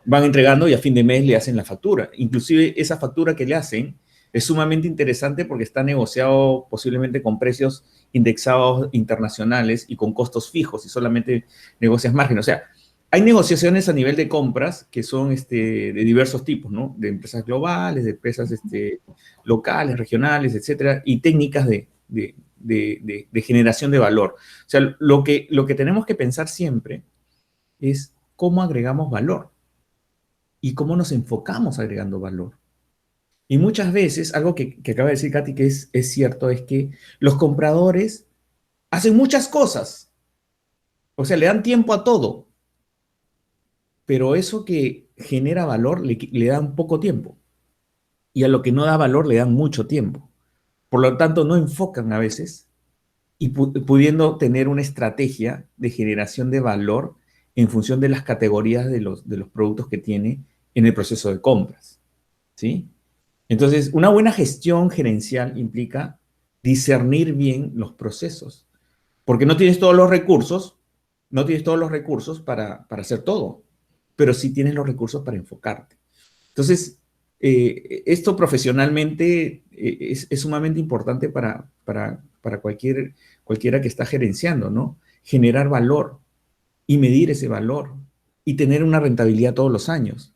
van entregando y a fin de mes le hacen la factura. Inclusive esa factura que le hacen es sumamente interesante porque está negociado posiblemente con precios indexados internacionales y con costos fijos y solamente negocias margen. O sea, hay negociaciones a nivel de compras que son de diversos tipos, ¿no? De empresas globales, de empresas locales, regionales, etcétera, y técnicas de generación de valor. O sea, lo que tenemos que pensar siempre es cómo agregamos valor y cómo nos enfocamos agregando valor. Y muchas veces, algo que acaba de decir Katy que es cierto, es que los compradores hacen muchas cosas. O sea, le dan tiempo a todo. Pero eso que genera valor le dan poco tiempo. Y a lo que no da valor le dan mucho tiempo. Por lo tanto, no enfocan a veces y pudiendo tener una estrategia de generación de valor en función de las categorías de los productos que tiene en el proceso de compras. ¿Sí? Entonces, una buena gestión gerencial implica discernir bien los procesos, porque no tienes todos los recursos, para hacer todo, pero sí tienes los recursos para enfocarte. Entonces, esto profesionalmente es sumamente importante para cualquiera que está gerenciando, ¿no? Generar valor y medir ese valor y tener una rentabilidad todos los años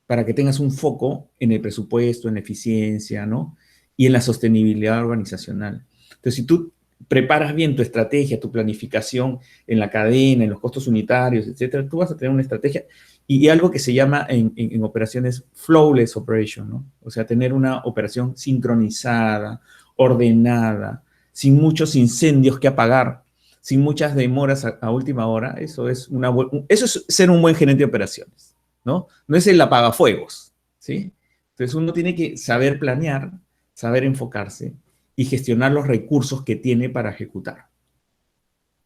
para que tengas un foco en el presupuesto, en la eficiencia, ¿no? Y en la sostenibilidad organizacional. Entonces, si tú preparas bien tu estrategia, tu planificación en la cadena, en los costos unitarios, etcétera, tú vas a tener una estrategia y algo que se llama en operaciones flawless operation, ¿no? O sea, tener una operación sincronizada, ordenada, sin muchos incendios que apagar, sin muchas demoras a última hora. Eso es ser un buen gerente de operaciones. ¿No? No es el apagafuegos, ¿sí? Entonces uno tiene que saber planear, saber enfocarse y gestionar los recursos que tiene para ejecutar.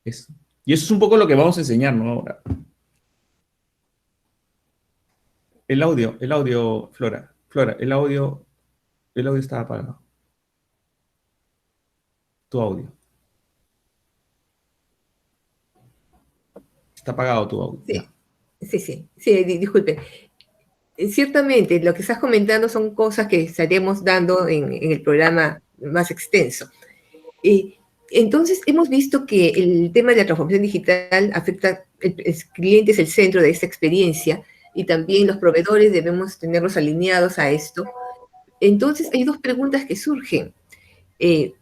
Eso. Y eso es un poco lo que vamos a enseñar, ¿no? Ahora. El audio, Flora, el audio está apagado. Tu audio. Está apagado tu audio. Sí, disculpe. Ciertamente, lo que estás comentando son cosas que estaremos dando en el programa más extenso. Entonces, hemos visto que el tema de la transformación digital afecta, el cliente es el centro de esta experiencia y también los proveedores debemos tenerlos alineados a esto. Entonces, hay dos preguntas que surgen.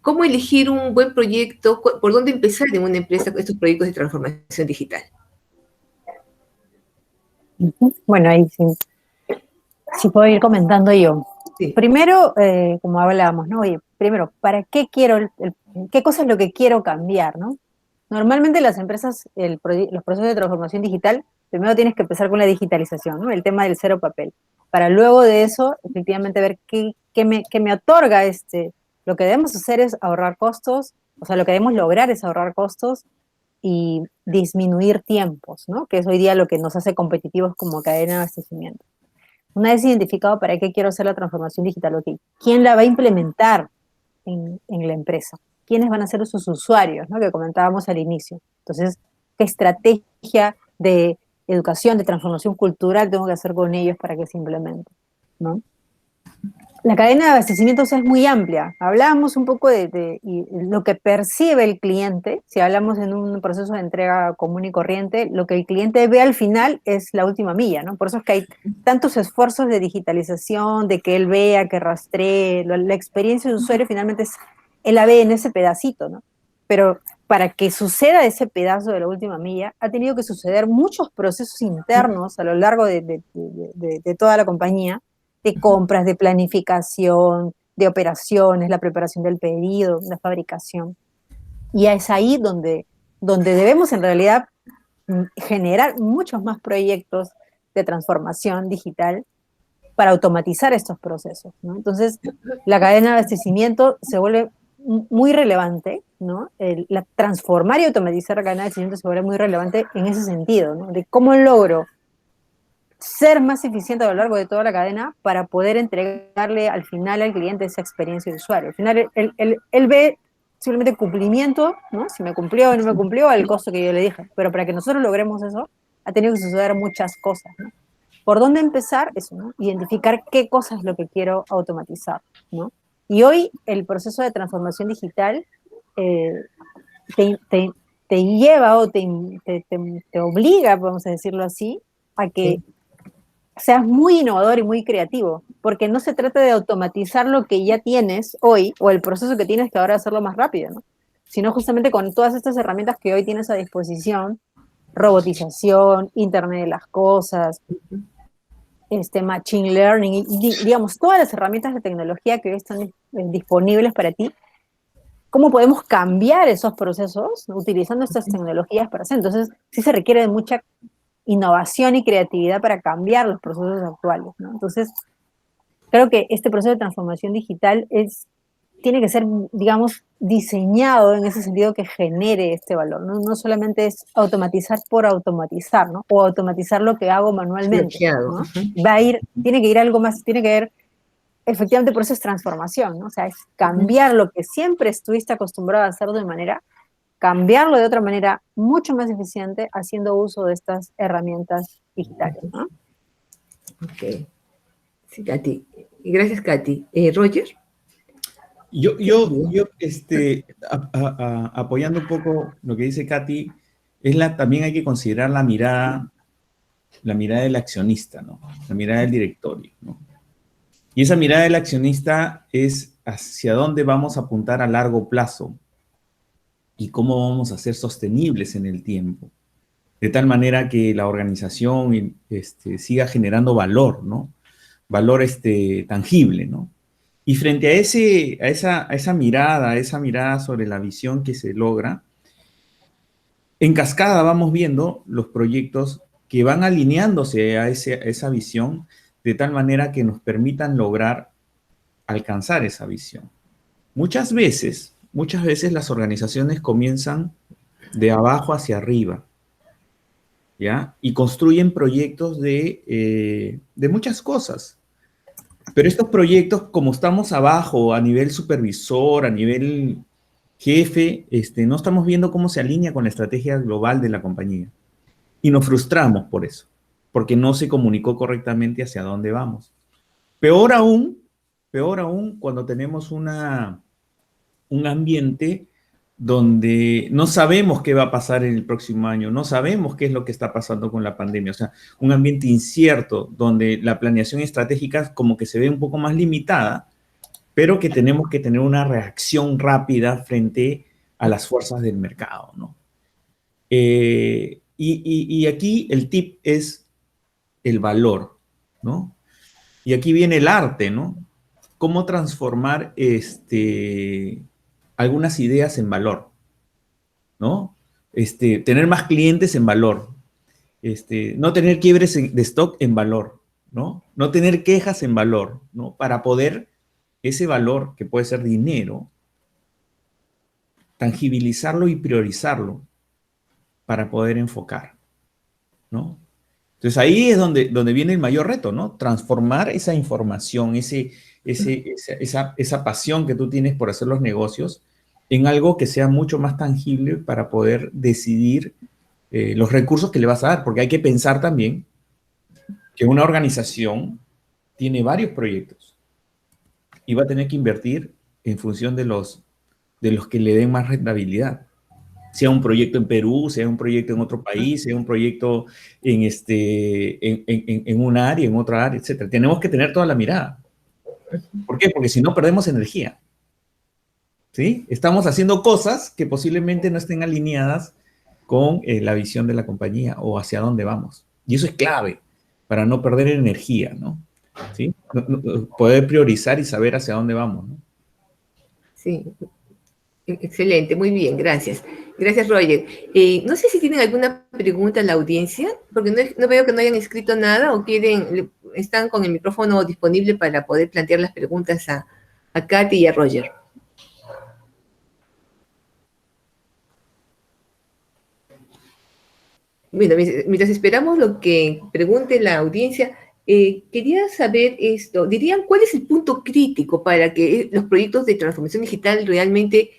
¿Cómo elegir un buen proyecto? ¿Por dónde empezar en una empresa con estos proyectos de transformación digital? Bueno, ahí sí puedo ir comentando yo. Sí. Primero, como hablábamos, ¿no? Oye, primero, ¿para qué quiero, qué cosa es lo que quiero cambiar, ¿no? Normalmente las empresas, los procesos de transformación digital, primero tienes que empezar con la digitalización, ¿no? El tema del cero papel. Para luego de eso, efectivamente, ver qué me otorga lo que debemos hacer es ahorrar costos, o sea, lo que debemos lograr es ahorrar costos y disminuir tiempos, ¿no? Que es hoy día lo que nos hace competitivos como cadena de abastecimiento. Una vez identificado para qué quiero hacer la transformación digital, okay, ¿quién la va a implementar en la empresa? ¿Quiénes van a ser sus usuarios, ¿no? Que comentábamos al inicio. Entonces, ¿qué estrategia de educación, de transformación cultural tengo que hacer con ellos para que se implemente, ¿no? La cadena de abastecimiento es muy amplia. Hablábamos un poco de lo que percibe el cliente. Si hablamos en un proceso de entrega común y corriente, lo que el cliente ve al final es la última milla, ¿no? Por eso es que hay tantos esfuerzos de digitalización, de que él vea, que rastree. La experiencia de usuario finalmente es, él la ve en ese pedacito, ¿no? Pero para que suceda ese pedazo de la última milla, ha tenido que suceder muchos procesos internos a lo largo de toda la compañía, de compras, de planificación, de operaciones, la preparación del pedido, la fabricación. Y es ahí donde debemos en realidad generar muchos más proyectos de transformación digital para automatizar estos procesos, ¿no? Entonces, la cadena de abastecimiento se vuelve muy relevante, ¿no? Transformar y automatizar la cadena de abastecimiento se vuelve muy relevante en ese sentido, ¿no? De cómo logro ser más eficiente a lo largo de toda la cadena para poder entregarle al final al cliente esa experiencia de usuario. Al final él ve simplemente cumplimiento, ¿no? Si me cumplió o no me cumplió, al costo que yo le dije. Pero para que nosotros logremos eso, ha tenido que suceder muchas cosas, ¿no? ¿Por dónde empezar? Eso, ¿no? Identificar qué cosa es lo que quiero automatizar, ¿no? Y hoy el proceso de transformación digital eh, te, te- te lleva o te obliga, vamos a decirlo así, a que Sí, seas muy innovador y muy creativo, porque no se trata de automatizar lo que ya tienes hoy o el proceso que tienes que ahora hacerlo más rápido, ¿no? Sino justamente con todas estas herramientas que hoy tienes a disposición, robotización, Internet de las cosas, machine learning digamos, todas las herramientas de tecnología que hoy están disponibles para ti, ¿cómo podemos cambiar esos procesos utilizando estas tecnologías para hacer? Entonces, sí se requiere de mucha innovación y creatividad para cambiar los procesos actuales, ¿no? Entonces, creo que este proceso de transformación digital tiene que ser, digamos, diseñado en ese sentido que genere este valor, ¿no? No solamente es automatizar por automatizar, ¿no? O automatizar lo que hago lo manualmente, que hago. ¿no? Tiene que ir algo más, tiene que ver, efectivamente por eso es transformación, ¿no? O sea, es cambiar lo que siempre estuviste acostumbrado a hacer de manera, cambiarlo de otra manera mucho más eficiente haciendo uso de estas herramientas digitales, ¿no? Ok. Sí, Katy. Gracias, Katy. Roger, ¿qué opina? Apoyando un poco lo que dice Katy, también hay que considerar la mirada del accionista, ¿no? La mirada del directorio, ¿no? Y esa mirada del accionista es hacia dónde vamos a apuntar a largo plazo y cómo vamos a ser sostenibles en el tiempo, de tal manera que la organización siga generando valor, ¿no? Valor tangible, ¿no? Y frente a esa mirada sobre la visión que se logra, en cascada vamos viendo los proyectos que van alineándose a esa visión de tal manera que nos permitan lograr alcanzar esa visión. Muchas veces las organizaciones comienzan de abajo hacia arriba, ¿ya? Y construyen proyectos de muchas cosas. Pero estos proyectos, como estamos abajo, a nivel supervisor, a nivel jefe, no estamos viendo cómo se alinea con la estrategia global de la compañía. Y nos frustramos por eso, porque no se comunicó correctamente hacia dónde vamos. Peor aún, peor aún cuando tenemos un ambiente donde no sabemos qué va a pasar en el próximo año, no sabemos qué es lo que está pasando con la pandemia, o sea, un ambiente incierto donde la planeación estratégica como que se ve un poco más limitada, pero que tenemos que tener una reacción rápida frente a las fuerzas del mercado, ¿no? Y aquí el tip es el valor, ¿no? Y aquí viene el arte, ¿no? Cómo transformar algunas ideas en valor, ¿no? Tener más clientes en valor, no tener quiebres de stock en valor, ¿no? No tener quejas en valor, ¿no? Para poder ese valor, que puede ser dinero, tangibilizarlo y priorizarlo para poder enfocar, ¿no? Entonces ahí es donde viene el mayor reto, ¿no? Transformar esa información, esa pasión que tú tienes por hacer los negocios en algo que sea mucho más tangible para poder decidir los recursos que le vas a dar, porque hay que pensar también que una organización tiene varios proyectos y va a tener que invertir en función de los que le den más rentabilidad. Sea un proyecto en Perú, sea un proyecto en otro país, sea un proyecto en un área, en otra área, etc. Tenemos que tener toda la mirada. ¿Por qué? Porque si no perdemos energía. ¿Sí? Estamos haciendo cosas que posiblemente no estén alineadas con la visión de la compañía o hacia dónde vamos. Y eso es clave para no perder energía, ¿no? ¿Sí? Poder priorizar y saber hacia dónde vamos, ¿no? Sí, excelente, muy bien, gracias. Gracias, Roger. No sé si tienen alguna pregunta en la audiencia, porque no veo que no hayan escrito nada o están con el micrófono disponible para poder plantear las preguntas a Katy y a Roger. Bueno, mientras esperamos lo que pregunte la audiencia, quería saber esto. ¿Dirían cuál es el punto crítico para que los proyectos de transformación digital realmente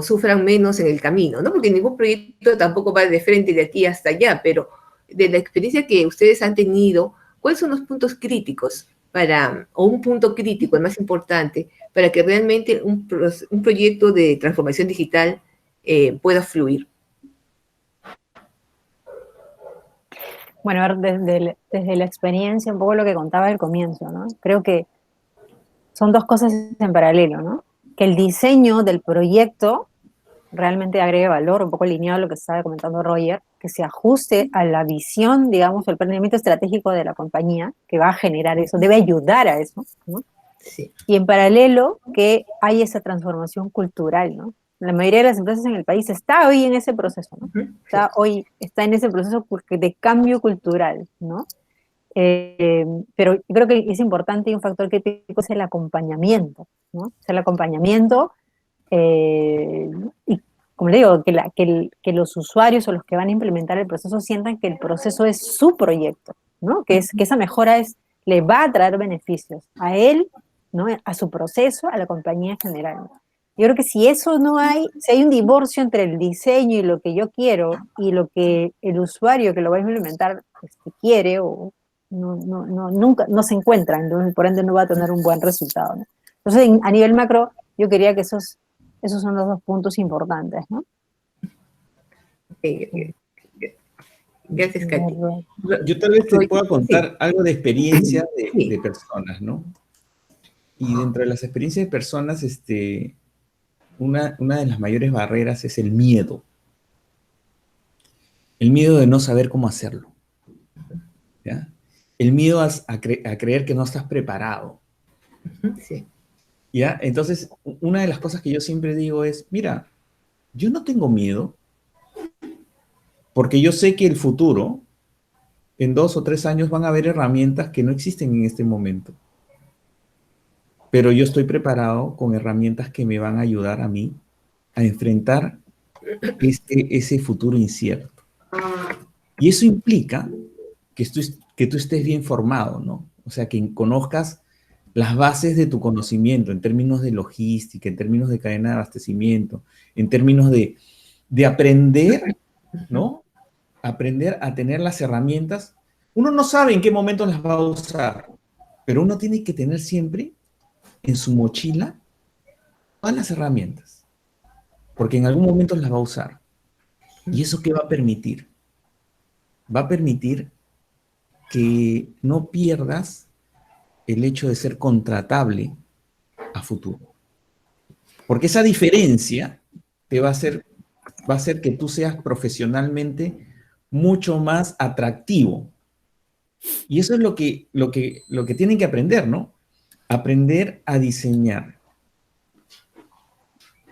sufran menos en el camino? ¿No? Porque ningún proyecto tampoco va de frente de aquí hasta allá, pero de la experiencia que ustedes han tenido, ¿cuáles son los puntos críticos o un punto crítico, el más importante, para que realmente un proyecto de transformación digital pueda fluir? Bueno, a ver, desde la experiencia, un poco lo que contaba al comienzo, ¿no? Creo que son dos cosas en paralelo, ¿no? Que el diseño del proyecto realmente agregue valor, un poco alineado a lo que estaba comentando Roger, que se ajuste a la visión, digamos, el planeamiento estratégico de la compañía, que va a generar eso, debe ayudar a eso, ¿no? Sí. Y en paralelo, que hay esa transformación cultural, ¿no? La mayoría de las empresas en el país está hoy en ese proceso, ¿no? Está en ese proceso de cambio cultural, ¿no? Pero yo creo que es importante y un factor crítico es el acompañamiento, ¿no? O sea, el acompañamiento y como le digo, que los usuarios o los que van a implementar el proceso sientan que el proceso es su proyecto, ¿no? Que esa mejora le va a traer beneficios a él, ¿no? A su proceso, a la compañía en general, ¿no? Yo creo que si eso no hay, si hay un divorcio entre el diseño y lo que yo quiero y lo que el usuario que lo va a implementar quiere o nunca no se encuentran, entonces por ende no va a tener un buen resultado, ¿no? Entonces, a nivel macro, yo quería que esos son los dos puntos importantes, ¿no? Gracias, Katy. Yo tal vez te Roy, pueda sí, contar algo de experiencia de sí. personas, ¿no? Y dentro de las experiencias de personas, una de las mayores barreras es el miedo. El miedo de no saber cómo hacerlo, ¿ya? El miedo a creer que no estás preparado, Sí. ¿ya? Entonces, una de las cosas que yo siempre digo es, mira, yo no tengo miedo porque yo sé que el futuro, en 2 o 3 años, van a haber herramientas que no existen en este momento. Pero yo estoy preparado con herramientas que me van a ayudar a mí a enfrentar ese futuro incierto. Y eso implica que tú estés bien formado, ¿no? O sea, que conozcas las bases de tu conocimiento en términos de logística, en términos de cadena de abastecimiento, en términos de aprender, ¿no? Aprender a tener las herramientas. Uno no sabe en qué momento las va a usar, pero uno tiene que tener siempre en su mochila todas las herramientas, porque en algún momento las va a usar. ¿Y eso qué va a permitir? Va a permitir que no pierdas el hecho de ser contratable a futuro. Porque esa diferencia te va a hacer que tú seas profesionalmente mucho más atractivo. Y eso es lo que tienen que aprender, ¿no? Aprender a diseñar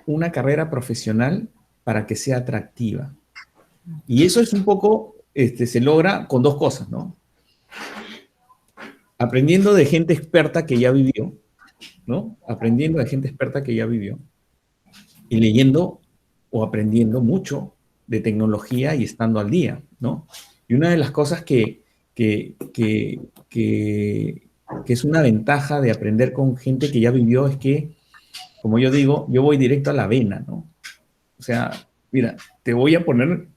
una carrera profesional para que sea atractiva. Y eso es un poco, se logra con dos cosas, ¿no? Aprendiendo de gente experta que ya vivió, ¿no? Aprendiendo de gente experta que ya vivió y leyendo o aprendiendo mucho de tecnología y estando al día, ¿no? Y una de las cosas que es una ventaja de aprender con gente que ya vivió es que, como yo digo, yo voy directo a la vena, ¿no? O sea, mira, te voy a poner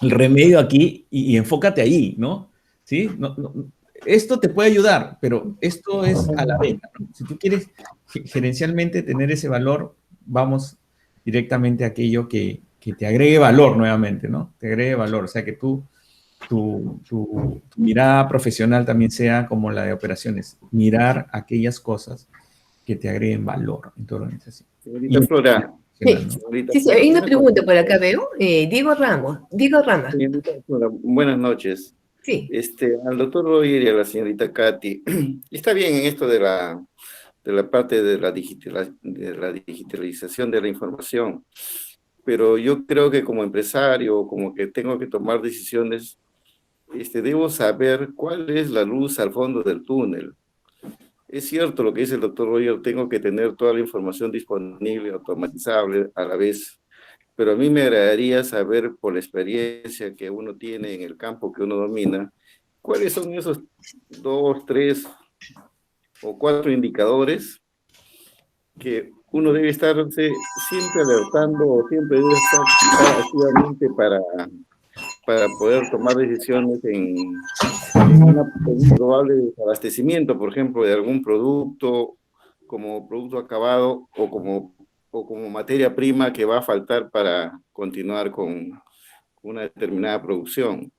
el remedio aquí y enfócate ahí, ¿no? ¿Sí? Esto te puede ayudar, pero esto es a la vena, ¿no? Si tú quieres gerencialmente tener ese valor, vamos directamente a aquello que te agregue valor nuevamente, ¿no? Te agregue valor, o sea, que tu mirada profesional también sea como la de operaciones, mirar aquellas cosas que te agreguen valor en tu organización. Señorita Flora, Sí, señorita sí, Flora, hay una una pregunta por consulta. acá, veo. Diego Ramos, Diego Rama. Señorita Flora, buenas noches. Sí, Al doctor Roger y a la señorita Katy, está bien en esto de la parte de de la digitalización de la información, pero yo creo que como empresario, como que tengo que tomar decisiones, debo saber cuál es la luz al fondo del túnel. Es cierto lo que dice el doctor Roger, tengo que tener toda la información disponible, automatizable a la vez, pero a mí me agradaría saber, por la experiencia que uno tiene en el campo que uno domina, cuáles son esos 2, 3 o 4 indicadores que uno debe estarse siempre alertando o siempre debe estar activamente para poder tomar decisiones en un probable desabastecimiento, por ejemplo, de algún producto como producto acabado o como materia prima que va a faltar para continuar con una determinada producción.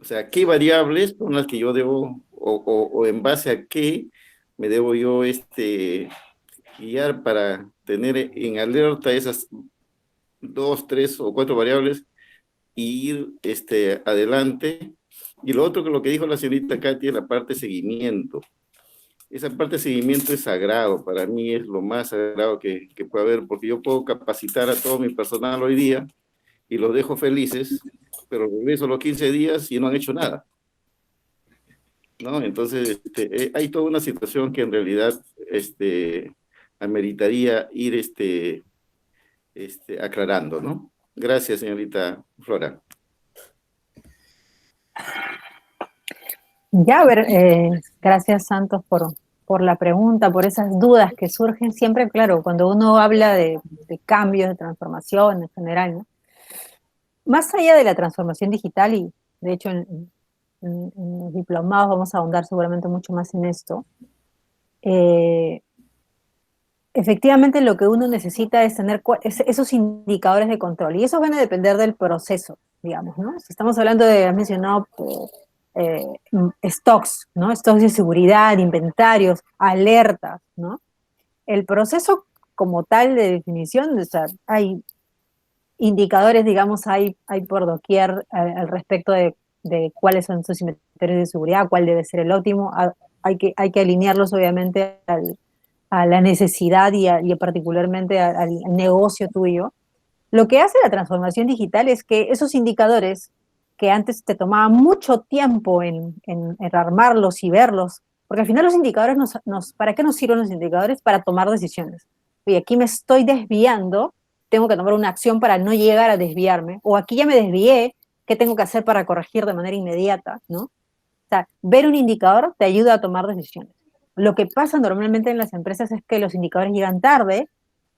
O sea, ¿qué variables son las que yo debo, o en base a qué me debo yo guiar para tener en alerta esas 2, 3 o 4 variables y ir adelante? Y lo otro que lo que dijo la señorita Katy es la parte de seguimiento. Esa parte de seguimiento es sagrado, para mí es lo más sagrado que puede haber, porque yo puedo capacitar a todo mi personal hoy día y los dejo felices, pero regreso a los 15 días y no han hecho nada, ¿no? Entonces, hay toda una situación que en realidad ameritaría ir aclarando, ¿no? Gracias, señorita Flora. Ya, a ver, gracias Santos por la pregunta, por esas dudas que surgen siempre, claro, cuando uno habla de cambios, de transformación en general, ¿no? Más allá de la transformación digital, y de hecho en los diplomados vamos a ahondar seguramente mucho más en esto, efectivamente lo que uno necesita es tener esos indicadores de control, y esos van a depender del proceso, digamos, ¿no? Si estamos hablando de, has mencionado, stocks, ¿no? Stocks de seguridad, inventarios, alertas, ¿no? El proceso como tal de definición, o sea, hay indicadores, digamos, hay por doquier al respecto de cuáles son sus inventarios de seguridad, cuál debe ser el óptimo. Hay que alinearlos obviamente a la necesidad y particularmente al negocio tuyo. Lo que hace la transformación digital es que esos indicadores que antes te tomaba mucho tiempo en armarlos y verlos, porque al final los indicadores ¿para qué nos sirven los indicadores? Para tomar decisiones. Oye, aquí me estoy desviando, tengo que tomar una acción para no llegar a desviarme, o aquí ya me desvié, ¿qué tengo que hacer para corregir de manera inmediata? ¿No? O sea, ver un indicador te ayuda a tomar decisiones. Lo que pasa normalmente en las empresas es que los indicadores llegan tarde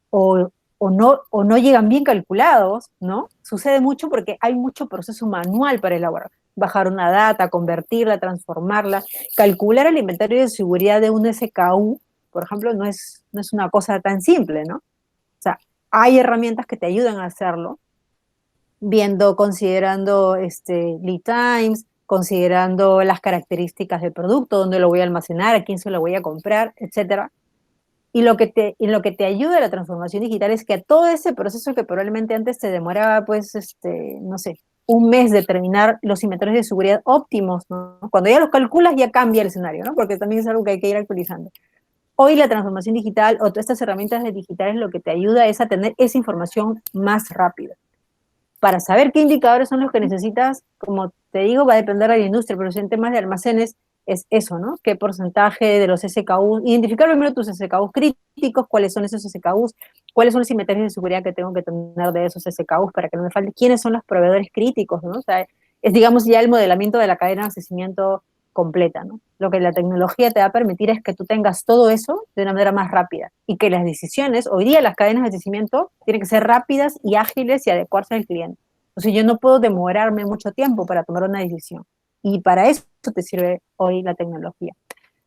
o, o no llegan bien calculados, ¿no? Sucede mucho porque hay mucho proceso manual para elaborar. Bajar una data, convertirla, transformarla, calcular el inventario de seguridad de un SKU, por ejemplo, no es una cosa tan simple, ¿no? O sea, hay herramientas que te ayudan a hacerlo, considerando lead times, considerando las características del producto, dónde lo voy a almacenar, a quién se lo voy a comprar, etcétera. Y lo que te ayuda a la transformación digital es que a todo ese proceso que probablemente antes te demoraba, pues, no sé, un mes de terminar los inventarios de seguridad óptimos, ¿no? Cuando ya los calculas ya cambia el escenario, ¿no? Porque también es algo que hay que ir actualizando. Hoy la transformación digital o todas estas herramientas digitales lo que te ayuda es a tener esa información más rápida. Para saber qué indicadores son los que necesitas, como te digo, va a depender de la industria, pero si en temas de almacenes es eso, ¿no? ¿Qué porcentaje de los SKUs? Identificar primero tus SKUs críticos, cuáles son esos SKUs, cuáles son los inventarios de seguridad que tengo que tener de esos SKUs para que no me falte, quiénes son los proveedores críticos, ¿no? O sea, es, digamos, ya el modelamiento de la cadena de abastecimiento completa, ¿no? Lo que la tecnología te va a permitir es que tú tengas todo eso de una manera más rápida y que las decisiones, hoy día las cadenas de abastecimiento tienen que ser rápidas y ágiles y adecuarse al cliente. Entonces yo no puedo demorarme mucho tiempo para tomar una decisión. Y para eso te sirve hoy la tecnología.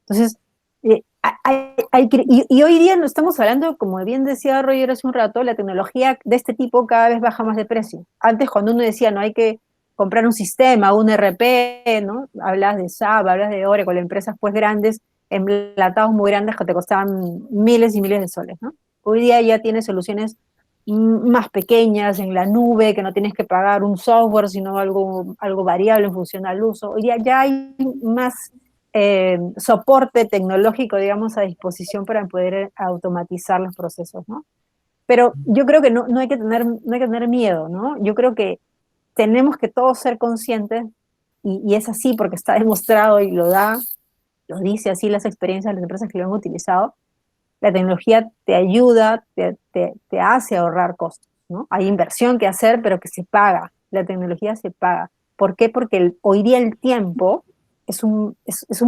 Entonces, y hoy día no estamos hablando, como bien decía Roger hace un rato, la tecnología de este tipo cada vez baja más de precio. Antes cuando uno decía, no hay que comprar un sistema, un ERP, ¿no? Hablas de SAP, hablas de Oracle, empresas pues grandes, enlatados muy grandes que te costaban miles y miles de soles, ¿no? Hoy día ya tienes soluciones más pequeñas en la nube, que no tienes que pagar un software, sino algo variable en función al uso. Hoy día ya hay más soporte tecnológico, digamos, a disposición para poder automatizar los procesos, ¿no? Pero yo creo que no hay que tener miedo, ¿no? Yo creo que tenemos que todos ser conscientes, y es así porque está demostrado y lo dice así las experiencias de las empresas que lo han utilizado. La tecnología te ayuda, te hace ahorrar costos. ¿no? Hay inversión que hacer, pero que se paga. La tecnología se paga. ¿Por qué? Porque hoy día el tiempo es un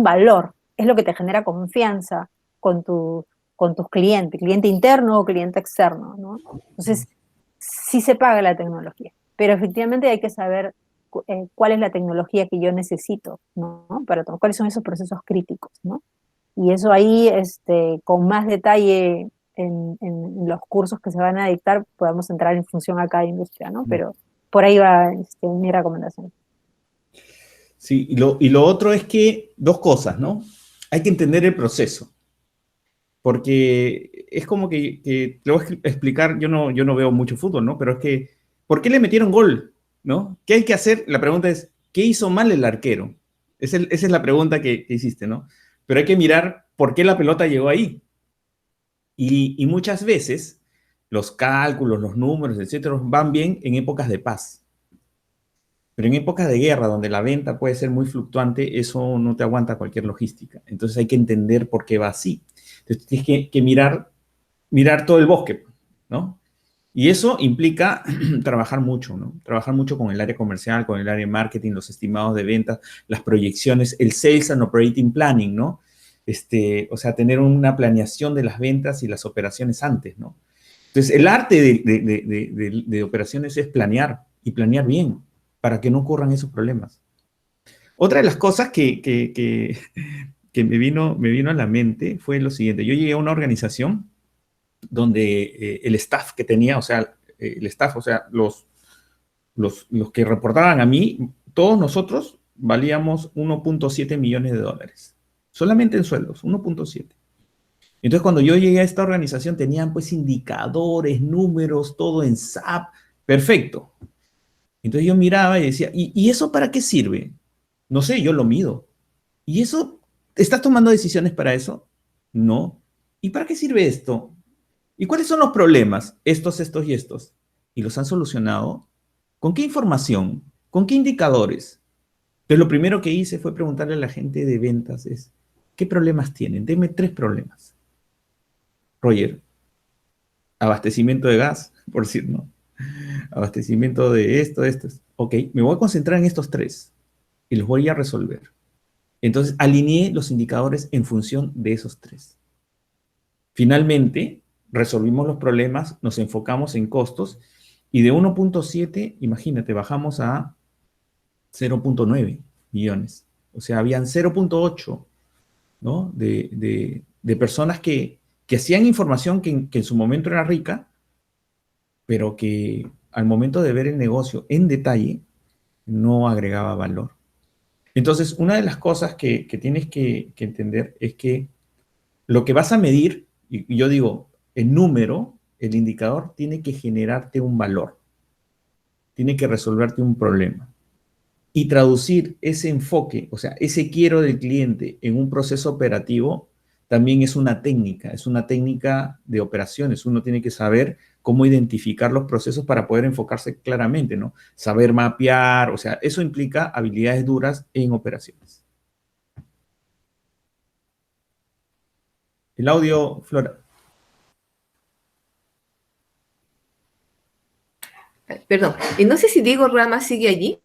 valor, es lo que te genera confianza con tus clientes, cliente interno o cliente externo, ¿no? Entonces, sí se paga la tecnología, pero efectivamente hay que saber cuál es la tecnología que yo necesito, ¿no? Cuáles son esos procesos críticos, ¿no? Y eso ahí, con más detalle en los cursos que se van a dictar, podemos entrar en función a cada industria, ¿no? Pero por ahí va mi recomendación. Sí, y lo otro es que, dos cosas, ¿no? Hay que entender el proceso, porque es como que te voy a explicar, yo no veo mucho fútbol, ¿no? Pero es que, ¿por qué le metieron gol? ¿No? ¿Qué hay que hacer? La pregunta es, ¿qué hizo mal el arquero? Esa es la pregunta que hiciste, ¿no? Pero hay que mirar por qué la pelota llegó ahí. Y muchas veces los cálculos, los números, etcétera, van bien en épocas de paz. Pero en épocas de guerra, donde la venta puede ser muy fluctuante, eso no te aguanta cualquier logística. Entonces hay que entender por qué va así. Entonces tienes que mirar todo el bosque, ¿no? Y eso implica trabajar mucho, ¿no? Trabajar mucho con el área comercial, con el área de marketing, los estimados de ventas, las proyecciones, el Sales and Operating Planning, ¿no? O sea, tener una planeación de las ventas y las operaciones antes, ¿no? Entonces, el arte de operaciones es planear y planear bien para que no ocurran esos problemas. Otra de las cosas que me vino a la mente fue lo siguiente. Yo llegué a una organización donde el staff que tenía, o sea, los que reportaban a mí, todos nosotros valíamos 1.7 millones de dólares. Solamente en sueldos, 1.7. Entonces, cuando yo llegué a esta organización, tenían pues indicadores, números, todo en SAP, perfecto. Entonces yo miraba y decía, ¿y eso para qué sirve? No sé, yo lo mido. ¿Y eso, estás tomando decisiones para eso? No. ¿Y para qué sirve esto? ¿Y cuáles son los problemas? Estos y estos. ¿Y los han solucionado? ¿Con qué información? ¿Con qué indicadores? Entonces lo primero que hice fue preguntarle a la gente de ventas ¿qué problemas tienen? Denme 3 problemas. Roger, abastecimiento de gas, por decir, ¿no? Abastecimiento de esto. Ok, me voy a concentrar en estos 3 y los voy a resolver. Entonces, alineé los indicadores en función de esos 3. Finalmente, resolvimos los problemas, nos enfocamos en costos y de 1.7, imagínate, bajamos a 0.9 millones. O sea, habían 0.8, ¿no? de personas que hacían información que en su momento era rica, pero que al momento de ver el negocio en detalle no agregaba valor. Entonces, una de las cosas que tienes que entender es que lo que vas a medir, y yo digo, el número, el indicador, tiene que generarte un valor, tiene que resolverte un problema. Y traducir ese enfoque, o sea, ese quiero del cliente en un proceso operativo, también es una técnica de operaciones. Uno tiene que saber cómo identificar los procesos para poder enfocarse claramente, ¿no? Saber mapear, o sea, eso implica habilidades duras en operaciones. El audio, Flora. Perdón, y no sé si Diego Rama sigue allí,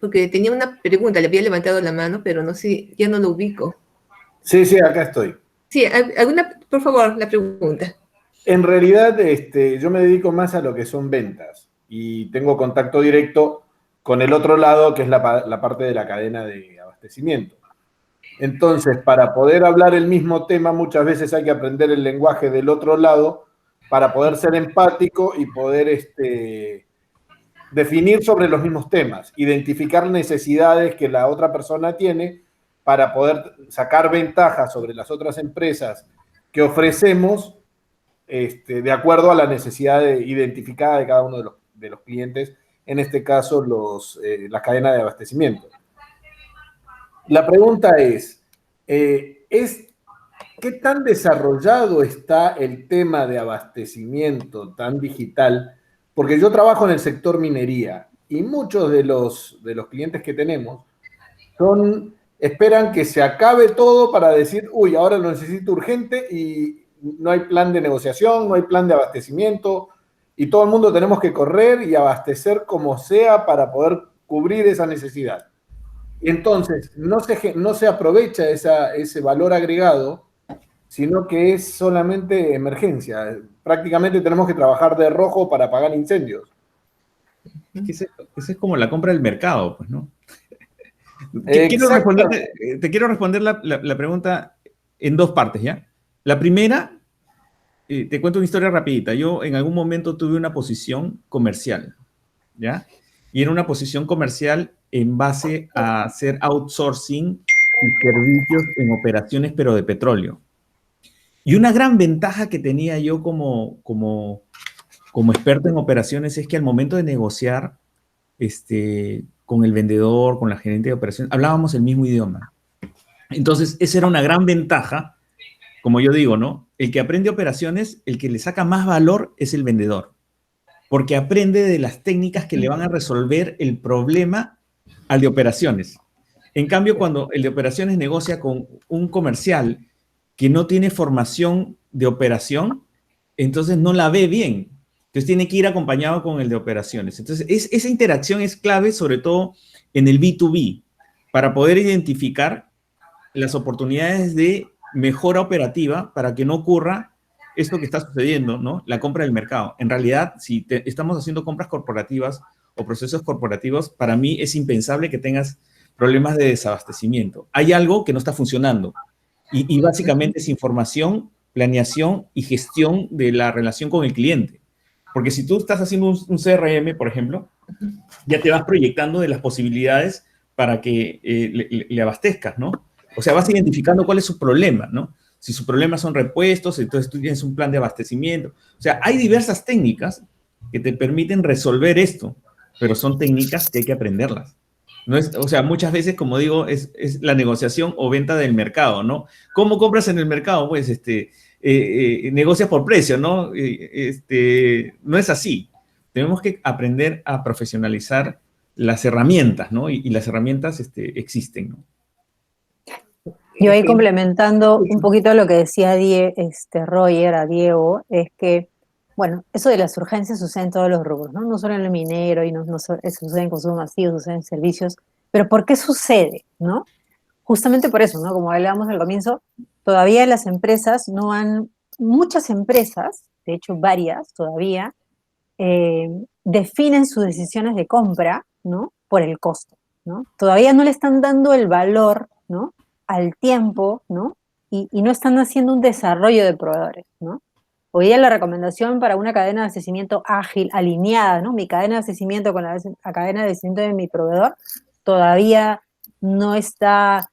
porque tenía una pregunta, le había levantado la mano, pero no sé, ya no lo ubico. Sí, sí, acá estoy. Sí, por favor, la pregunta. En realidad, yo me dedico más a lo que son ventas y tengo contacto directo con el otro lado, que es la parte de la cadena de abastecimiento. Entonces, para poder hablar el mismo tema, muchas veces hay que aprender el lenguaje del otro lado para poder ser empático y poder definir sobre los mismos temas, identificar necesidades que la otra persona tiene para poder sacar ventajas sobre las otras empresas que ofrecemos de acuerdo a la necesidad identificada de cada uno de los clientes, en este caso la cadena de abastecimiento. La pregunta es, ¿qué tan desarrollado está el tema de abastecimiento tan digital? Porque yo trabajo en el sector minería y muchos de los clientes que tenemos esperan que se acabe todo para decir, uy, ahora lo necesito urgente y no hay plan de negociación, no hay plan de abastecimiento y todo el mundo tenemos que correr y abastecer como sea para poder cubrir esa necesidad. Y entonces no se aprovecha ese valor agregado, sino que es solamente emergencia. Prácticamente tenemos que trabajar de rojo para apagar incendios. Es que esa es como la compra del mercado, pues, ¿no? Exacto. Te quiero responder la pregunta en dos partes, ¿ya? La primera, te cuento una historia rapidita. Yo en algún momento tuve una posición comercial, ¿ya? Y era una posición comercial en base a hacer outsourcing y servicios en operaciones, pero de petróleo. Y una gran ventaja que tenía yo como experto en operaciones es que al momento de negociar con el vendedor, con la gerente de operaciones, hablábamos el mismo idioma. Entonces, esa era una gran ventaja, como yo digo, ¿no? El que aprende operaciones, el que le saca más valor es el vendedor, porque aprende de las técnicas que le van a resolver el problema al de operaciones. En cambio, cuando el de operaciones negocia con un comercial que no tiene formación de operación, entonces no la ve bien. Entonces tiene que ir acompañado con el de operaciones. Entonces esa interacción es clave, sobre todo en el B2B, para poder identificar las oportunidades de mejora operativa para que no ocurra esto que está sucediendo, ¿no? La compra del mercado. En realidad, si estamos haciendo compras corporativas o procesos corporativos, para mí es impensable que tengas problemas de desabastecimiento. Hay algo que no está funcionando y básicamente es información, planeación y gestión de la relación con el cliente. Porque si tú estás haciendo un CRM, por ejemplo, ya te vas proyectando de las posibilidades para que le abastezcas, ¿no? O sea, vas identificando cuál es su problema, ¿no? Si su problema son repuestos, entonces tú tienes un plan de abastecimiento. O sea, hay diversas técnicas que te permiten resolver esto, pero son técnicas que hay que aprenderlas. No es, o sea, muchas veces, como digo, es la negociación o venta del mercado, ¿no? ¿Cómo compras en el mercado? Pues, negocias por precio, ¿no? No es así. Tenemos que aprender a profesionalizar las herramientas, ¿no? Y las herramientas existen, ¿no? Yo ahí complementando un poquito lo que decía Roger a Diego, es que, bueno, eso de las urgencias sucede en todos los rubros, ¿no? No solo en el minero y no sucede en consumo masivo, sucede en servicios. Pero ¿por qué sucede, no? Justamente por eso, ¿no? Como hablábamos al comienzo, todavía las empresas muchas empresas, de hecho varias todavía, definen sus decisiones de compra, ¿no? Por el costo, ¿no? Todavía no le están dando el valor, ¿no? Al tiempo, ¿no? Y no están haciendo un desarrollo de proveedores, ¿no? Hoy día la recomendación para una cadena de abastecimiento ágil, alineada, ¿no? Mi cadena de abastecimiento con la cadena de abastecimiento de mi proveedor, todavía no está,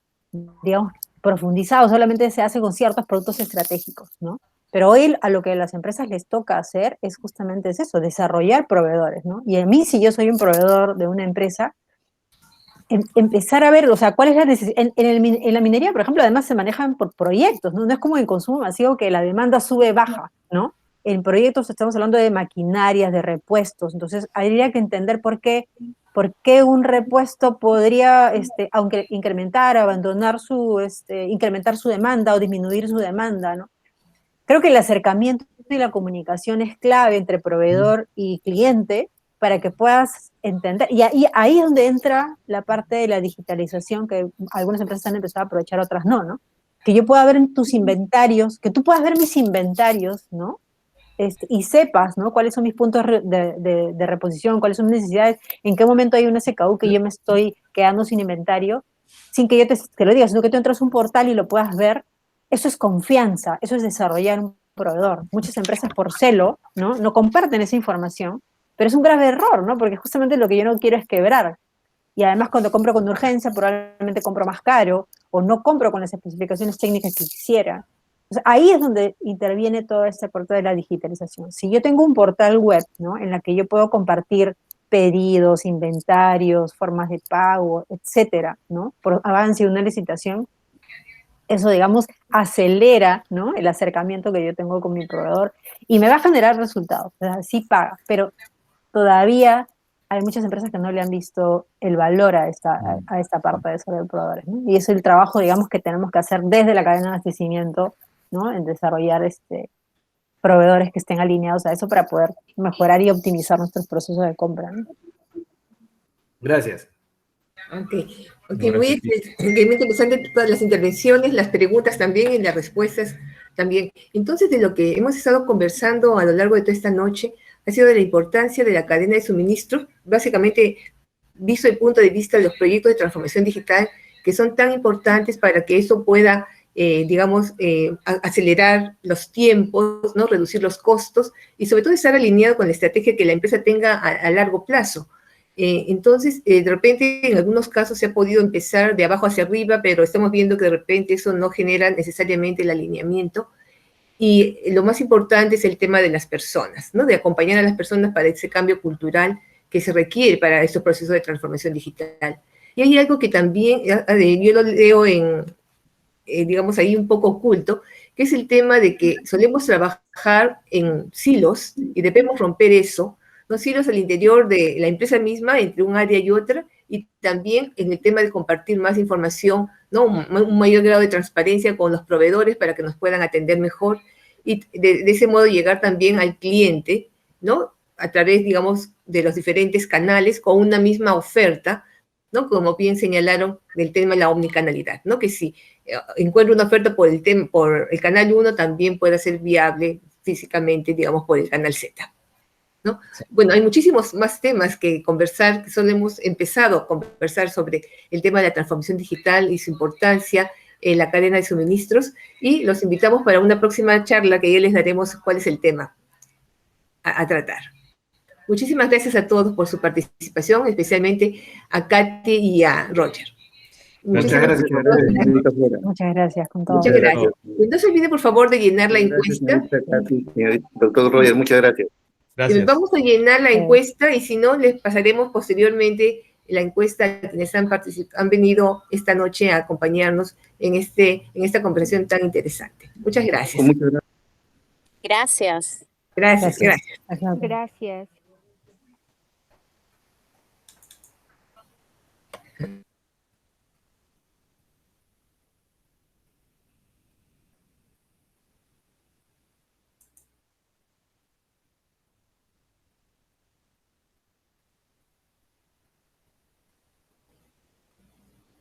digamos, profundizado, solamente se hace con ciertos productos estratégicos, ¿no? Pero hoy a lo que a las empresas les toca hacer es justamente eso, desarrollar proveedores, ¿no? Y a mí, si yo soy un proveedor de una empresa, empezar a ver, o sea, cuál es la necesidad. En la minería, por ejemplo, además se manejan por proyectos, ¿no? No es como en consumo masivo que la demanda sube, baja, ¿no? En proyectos estamos hablando de maquinarias, de repuestos, entonces habría que entender por qué un repuesto podría, aunque incrementar su demanda o disminuir su demanda, ¿no? Creo que el acercamiento y la comunicación es clave entre proveedor y cliente para que puedas entender. Y ahí es donde entra la parte de la digitalización que algunas empresas han empezado a aprovechar, otras no, ¿no? Que yo pueda ver en tus inventarios, que tú puedas ver mis inventarios, ¿no? Y sepas, ¿no? Cuáles son mis puntos de reposición, cuáles son mis necesidades, en qué momento hay un SKU que yo me estoy quedando sin inventario, sin que yo te lo diga, sino que tú entras a un portal y lo puedas ver. Eso es confianza, eso es desarrollar un proveedor. Muchas empresas por celo, ¿no? No comparten esa información, pero es un grave error, ¿no? Porque justamente lo que yo no quiero es quebrar. Y además cuando compro con urgencia probablemente compro más caro o no compro con las especificaciones técnicas que quisiera. O sea, ahí es donde interviene todo este portal de la digitalización. Si yo tengo un portal web, ¿no? En la que yo puedo compartir pedidos, inventarios, formas de pago, etcétera, ¿no? Por avance de una licitación, eso, digamos, acelera, ¿no? El acercamiento que yo tengo con mi proveedor y me va a generar resultados. O sea, sí paga, pero todavía hay muchas empresas que no le han visto el valor a esta parte de ser proveedores, ¿no? Y es el trabajo, digamos, que tenemos que hacer desde la cadena de abastecimiento, ¿no? En desarrollar proveedores que estén alineados a eso para poder mejorar y optimizar nuestros procesos de compra, ¿no? Gracias. Ok, Ahora muy, sí. muy interesante todas las intervenciones, las preguntas también y las respuestas también. Entonces, de lo que hemos estado conversando a lo largo de toda esta noche ha sido de la importancia de la cadena de suministro, básicamente visto el punto de vista de los proyectos de transformación digital que son tan importantes para que eso pueda, digamos, acelerar los tiempos, ¿no? Reducir los costos y sobre todo estar alineado con la estrategia que la empresa tenga a largo plazo. Entonces, de repente, en algunos casos se ha podido empezar de abajo hacia arriba, pero estamos viendo que de repente eso no genera necesariamente el alineamiento. Y lo más importante es el tema de las personas, ¿no? De acompañar a las personas para ese cambio cultural que se requiere para estos procesos de transformación digital. Y hay algo que también, yo lo leo en, digamos, ahí un poco oculto, que es el tema de que solemos trabajar en silos y debemos romper eso, ¿no? Silos al interior de la empresa misma, entre un área y otra, y también en el tema de compartir más información, ¿no? Un mayor grado de transparencia con los proveedores para que nos puedan atender mejor y de ese modo llegar también al cliente, ¿no? A través, digamos, de los diferentes canales con una misma oferta, ¿no? Como bien señalaron del tema de la omnicanalidad, ¿no? Que si encuentro una oferta por el canal 1, también puede ser viable físicamente, digamos, por el canal Z, ¿no? Bueno, hay muchísimos más temas que conversar, que solo hemos empezado a conversar sobre el tema de la transformación digital y su importancia en la cadena de suministros, y los invitamos para una próxima charla que ya les daremos cuál es el tema a tratar. Muchísimas gracias a todos por su participación, especialmente a Katy y a Roger. Muchas gracias. Muchas gracias con todo. Muchas gracias. No se olvide, por favor, de llenar la encuesta. Doctor Roger, muchas gracias. Gracias. Vamos a llenar la encuesta y si no, les pasaremos posteriormente la encuesta a quienes han venido esta noche a acompañarnos en esta conversación tan interesante. Muchas gracias. Muchas gracias. Gracias. Gracias. Gracias. Gracias.